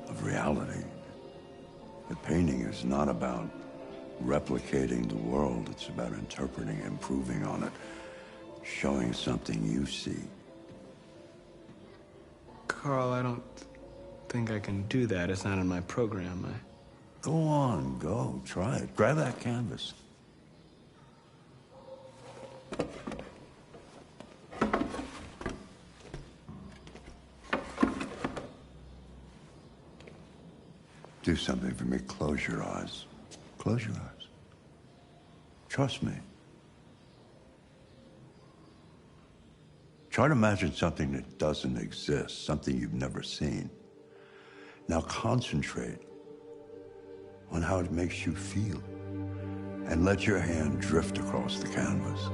of reality. The painting is not about replicating the world. It's about interpreting, improving on it, showing something you see. Carl, I don't think I can do that. It's not in my program. Go on, go. Try it. Grab that canvas. Do something for me. Close your eyes. Close your eyes. Trust me. Try to imagine something that doesn't exist, something you've never seen. Now concentrate on how it makes you feel, and let your hand drift across the canvas.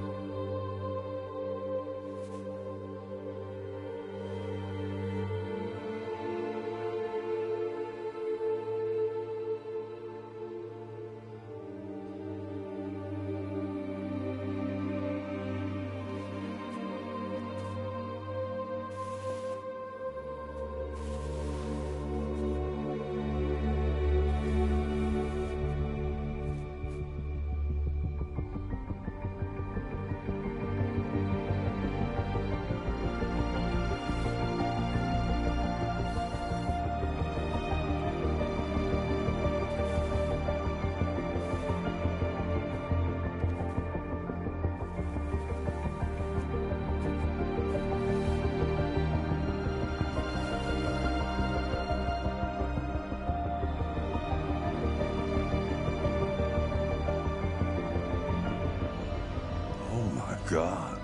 God.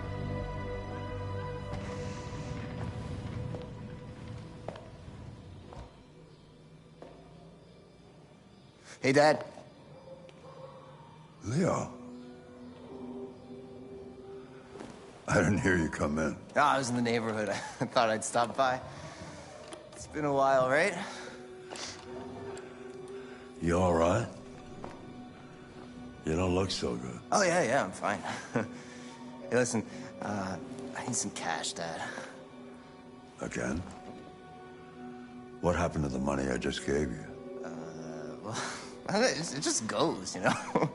Hey, Dad. Leo. I didn't hear you come in. Oh, I was in the neighborhood. I thought I'd stop by. It's been a while, right? You all right? You don't look so good. Oh, yeah, I'm fine. Hey, listen, I need some cash, Dad. Again? What happened to the money I just gave you? Well, it just goes, you know?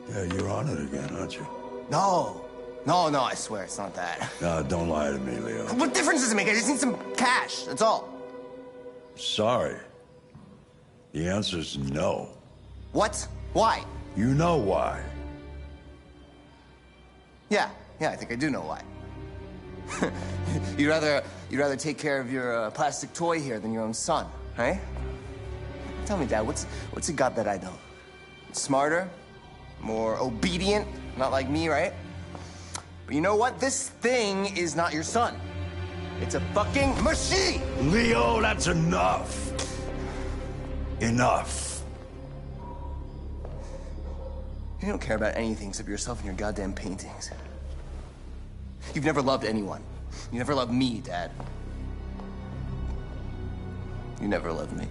Yeah, you're on it again, aren't you? No, I swear it's not that. No, don't lie to me, Leo. What difference does it make? I just need some cash, that's all. Sorry. The answer's no. What? Why? You know why. Yeah, I think I do know why. You'd rather take care of your plastic toy here than your own son, right? Tell me, Dad, what's it got that I don't? Smarter? More obedient? Not like me, right? But you know what? This thing is not your son. It's a fucking machine! Leo, that's enough. Enough. You don't care about anything except yourself and your goddamn paintings. You've never loved anyone. You never loved me, Dad. You never loved me.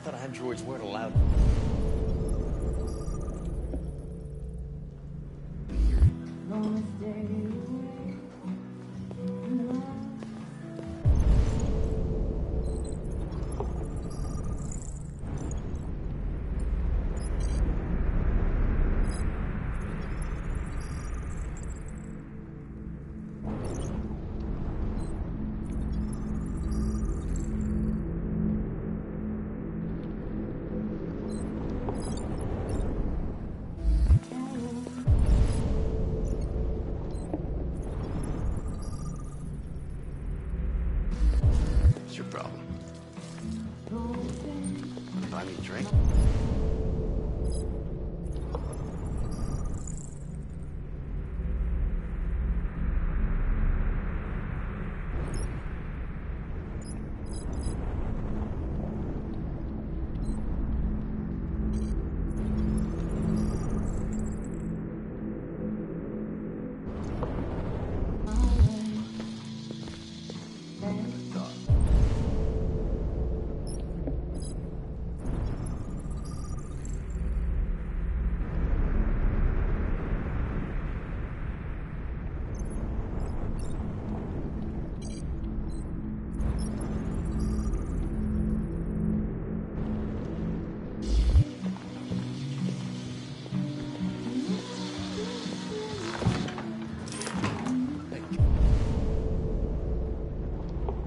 thought androids weren't allowed. What's your problem? Buy me a drink?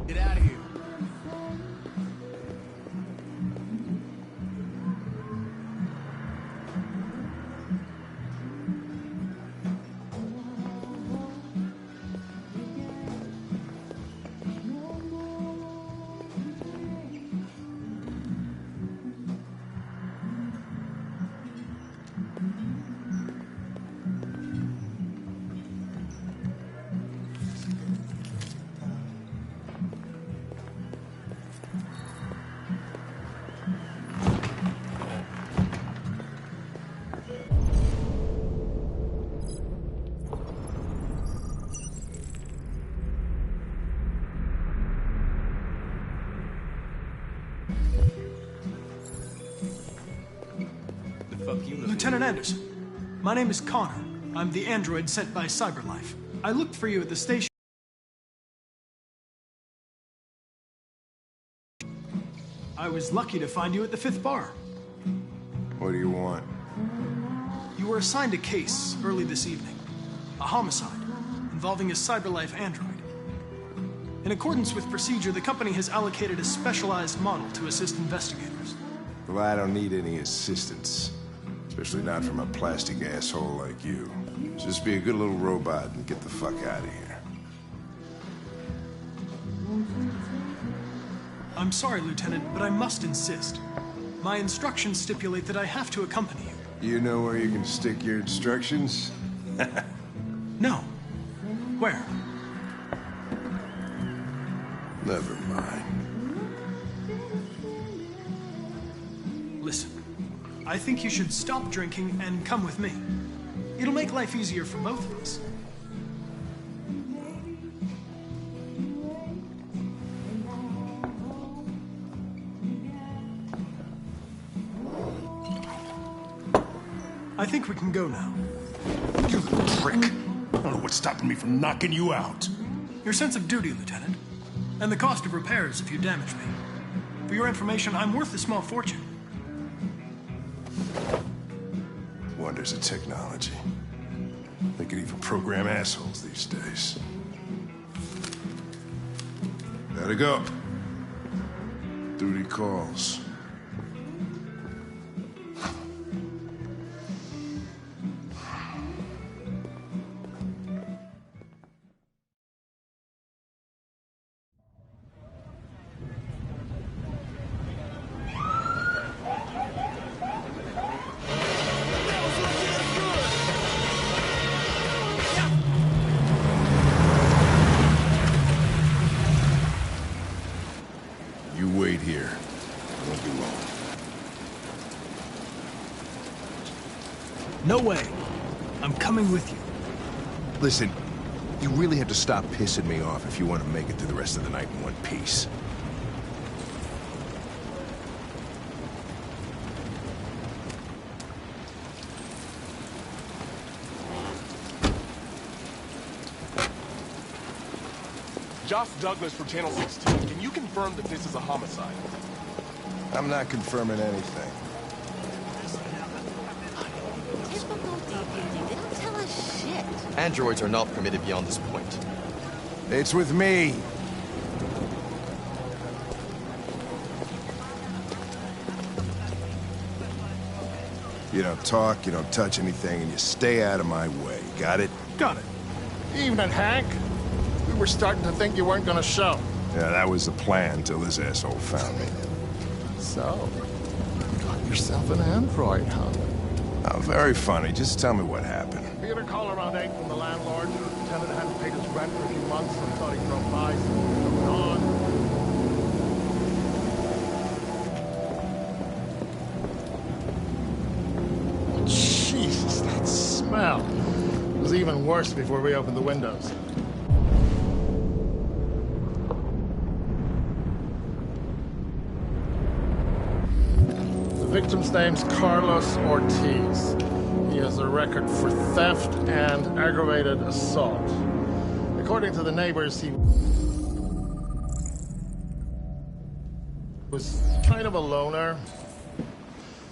Get out of here. Lieutenant Anderson, my name is Connor. I'm the android sent by CyberLife. I looked for you at the station. I was lucky to find you at the 5th bar. What do you want? You were assigned a case early this evening. A homicide involving a CyberLife android. In accordance with procedure, the company has allocated a specialized model to assist investigators. Well, I don't need any assistance. Especially not from a plastic asshole like you. Just be a good little robot and get the fuck out of here. I'm sorry, Lieutenant, but I must insist. My instructions stipulate that I have to accompany you. You know where you can stick your instructions? No. Where? Never mind. Listen, I think you should stop drinking and come with me. It'll make life easier for both of us. I think we can go now. You little prick. I don't know what's stopping me from knocking you out. Your sense of duty, Lieutenant. And the cost of repairs if you damage me. For your information, I'm worth a small fortune. Wonders of technology. They could even program assholes these days. Gotta go. Duty calls. Wait here. I won't be long. No way. I'm coming with you. Listen, you really have to stop pissing me off if you want to make it through the rest of the night in one piece. Josh Douglas for Channel 16. Can you confirm that this is a homicide? I'm not confirming anything. Typical DPD. They don't tell us shit. Androids are not permitted beyond this point. It's with me. You don't talk, you don't touch anything, and you stay out of my way. Got it? Got it. Evening, Hank. We were starting to think you weren't gonna show. Yeah, that was the plan till this asshole found me. So, you got yourself an android, huh? Oh, very funny. Just tell me what happened. We had a call around 8 from the landlord. The tenant hadn't paid his rent for a few months and thought he drove by, so he was on. Jesus, that smell. It was even worse before we opened the windows. The victim's name's Carlos Ortiz. He has a record for theft and aggravated assault. According to the neighbors, he was kind of a loner.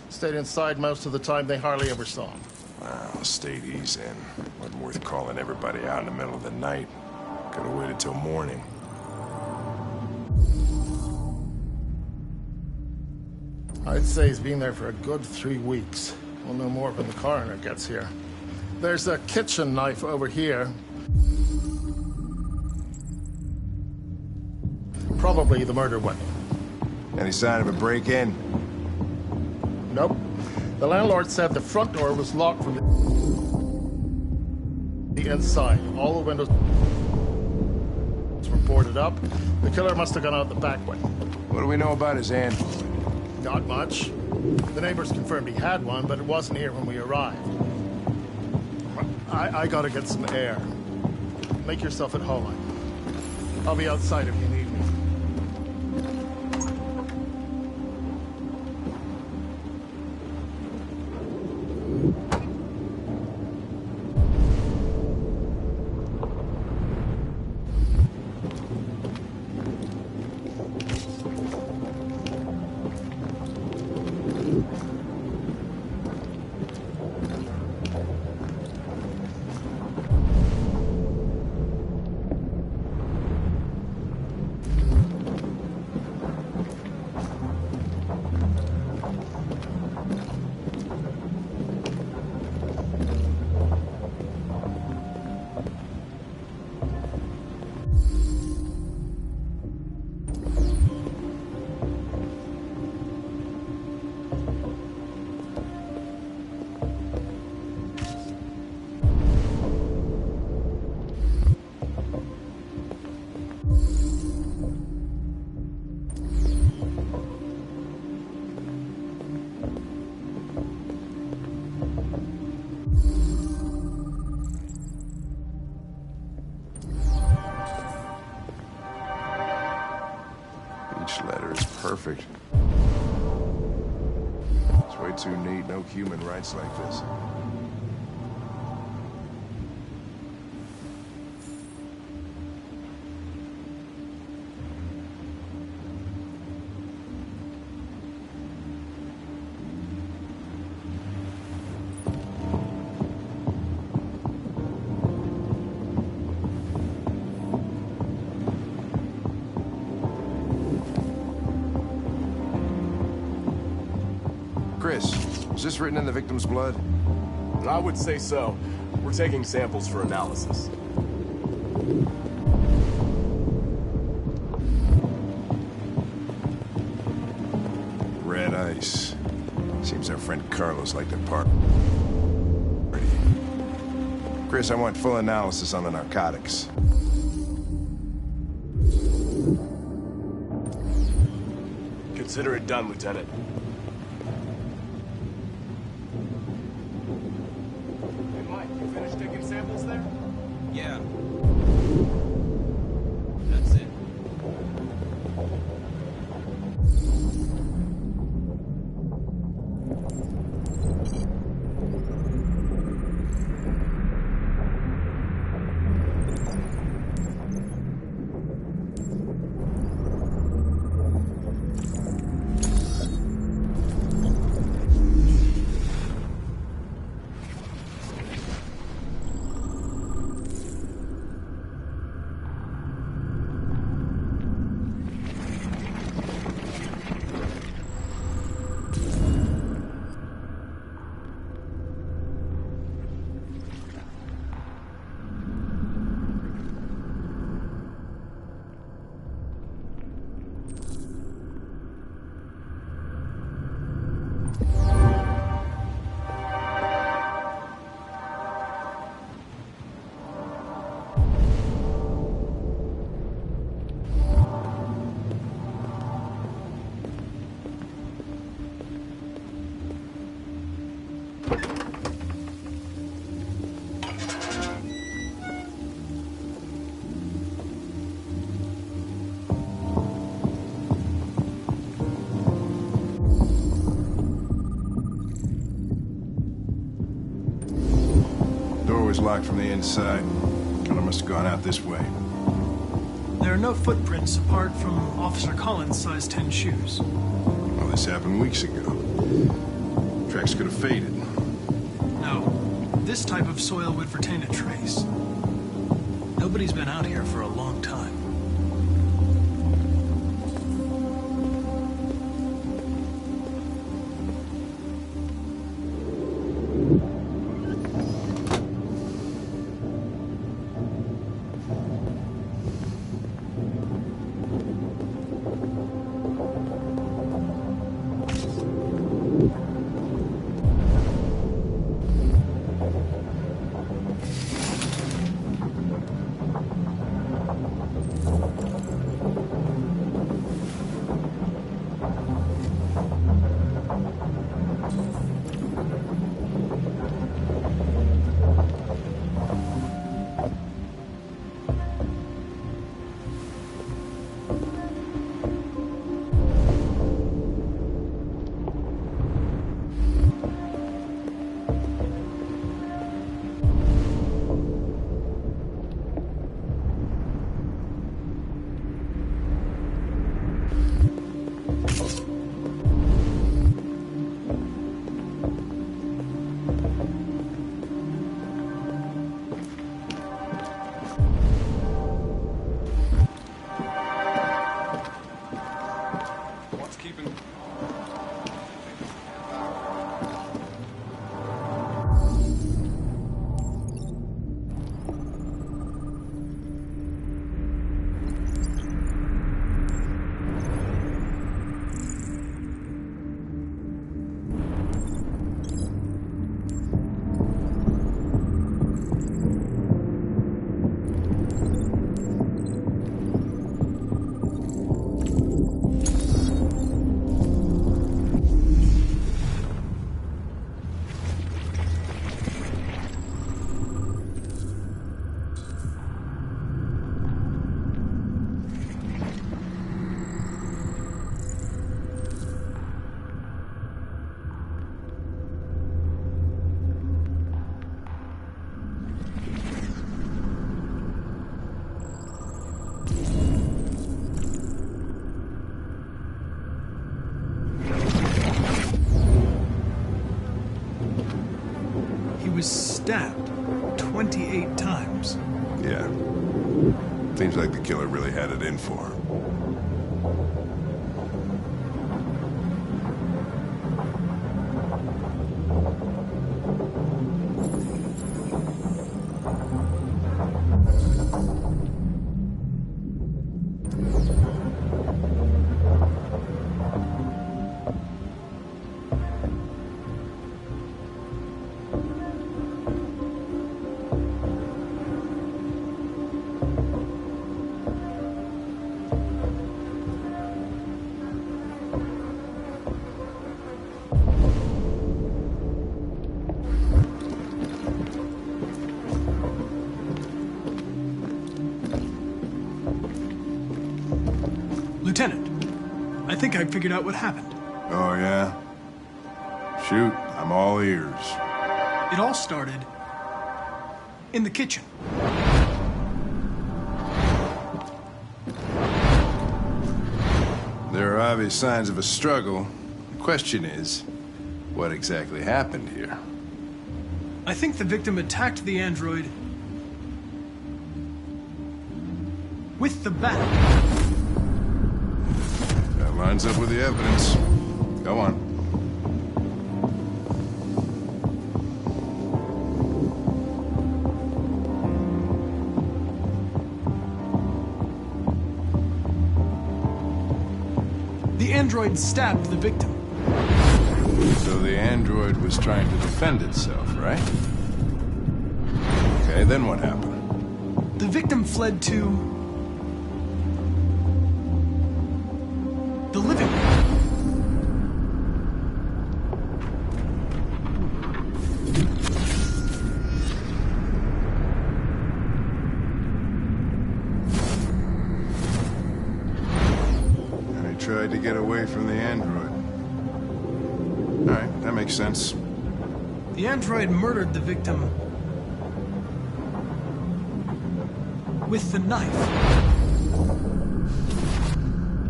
Stayed inside most of the time. They hardly ever saw him. Well, state he's in. Wasn't worth calling everybody out in the middle of the night. Could have waited till morning. I'd say he's been there for a good 3 weeks. We'll know more when the coroner gets here. There's a kitchen knife over here. Probably the murder weapon. Any sign of a break-in? Nope. The landlord said the front door was locked from the inside. All the windows were boarded up. The killer must have gone out the back way. What do we know about his android? Not much. The neighbors confirmed he had one, but it wasn't here when we arrived. I gotta get some air. Make yourself at home. I'll be outside if you need me. Each letter is perfect. It's way too neat. No human writes like this. Chris, is this written in the victim's blood? I would say so. We're taking samples for analysis. Red ice. Seems our friend Carlos liked to party. Chris, I want full analysis on the narcotics. Consider it done, Lieutenant. Hey, Mike, you finished taking samples there? Yeah. That's it. Locked from the inside. Killer must have gone out this way. There are no footprints apart from Officer Collins' size 10 shoes. Well, this happened weeks ago. Tracks could have faded. No. This type of soil would retain a trace. Nobody's been out here for a long time. Was stabbed 28 times. Yeah. Seems like the killer really had it in for him. Lieutenant, I think I figured out what happened. Oh, yeah? Shoot, I'm all ears. It all started in the kitchen. There are obvious signs of a struggle. The question is, what exactly happened here? I think the victim attacked the android with the bat. That lines up with the evidence. Go on. The android stabbed the victim. So the android was trying to defend itself, right? Okay, then what happened? The victim fled to the living room. get away from the android. All right, that makes sense. The android murdered the victim with the knife.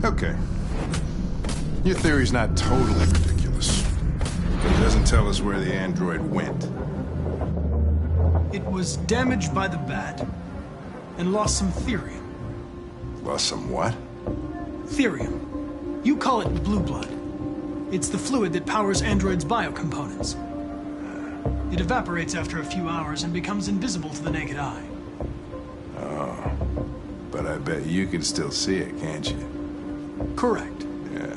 Okay. Your theory's not totally ridiculous. But it doesn't tell us where the android went. It was damaged by the bat and lost some therium. Lost some what? Therium. You call it blue blood. It's the fluid that powers androids' biocomponents. It evaporates after a few hours and becomes invisible to the naked eye. Oh. But I bet you can still see it, can't you? Correct. Yeah.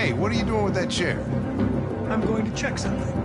Hey, what are you doing with that chair? I'm going to check something.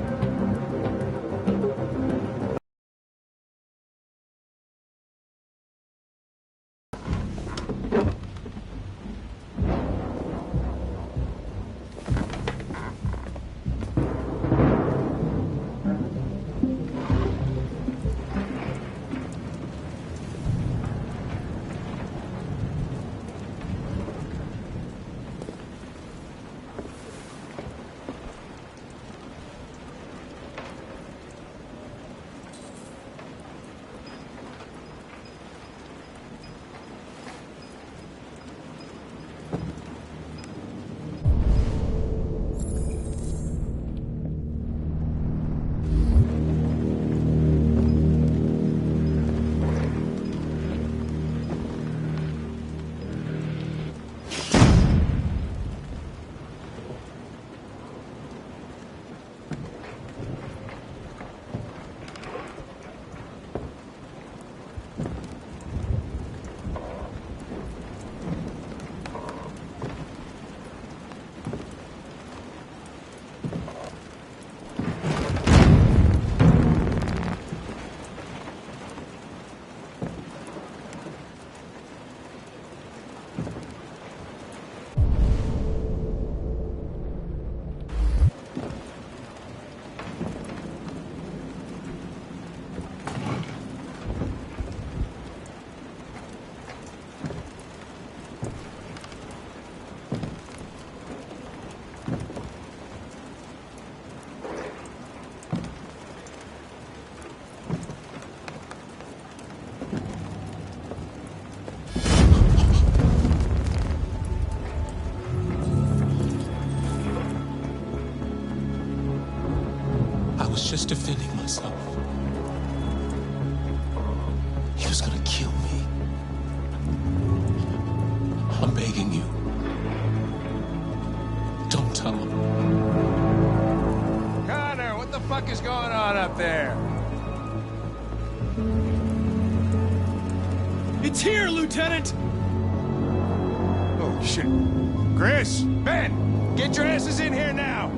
Just defending myself. He was gonna kill me. I'm begging you. Don't tell him. Connor, what the fuck is going on up there? It's here, Lieutenant! Oh, shit. Chris, Ben, get your asses in here now!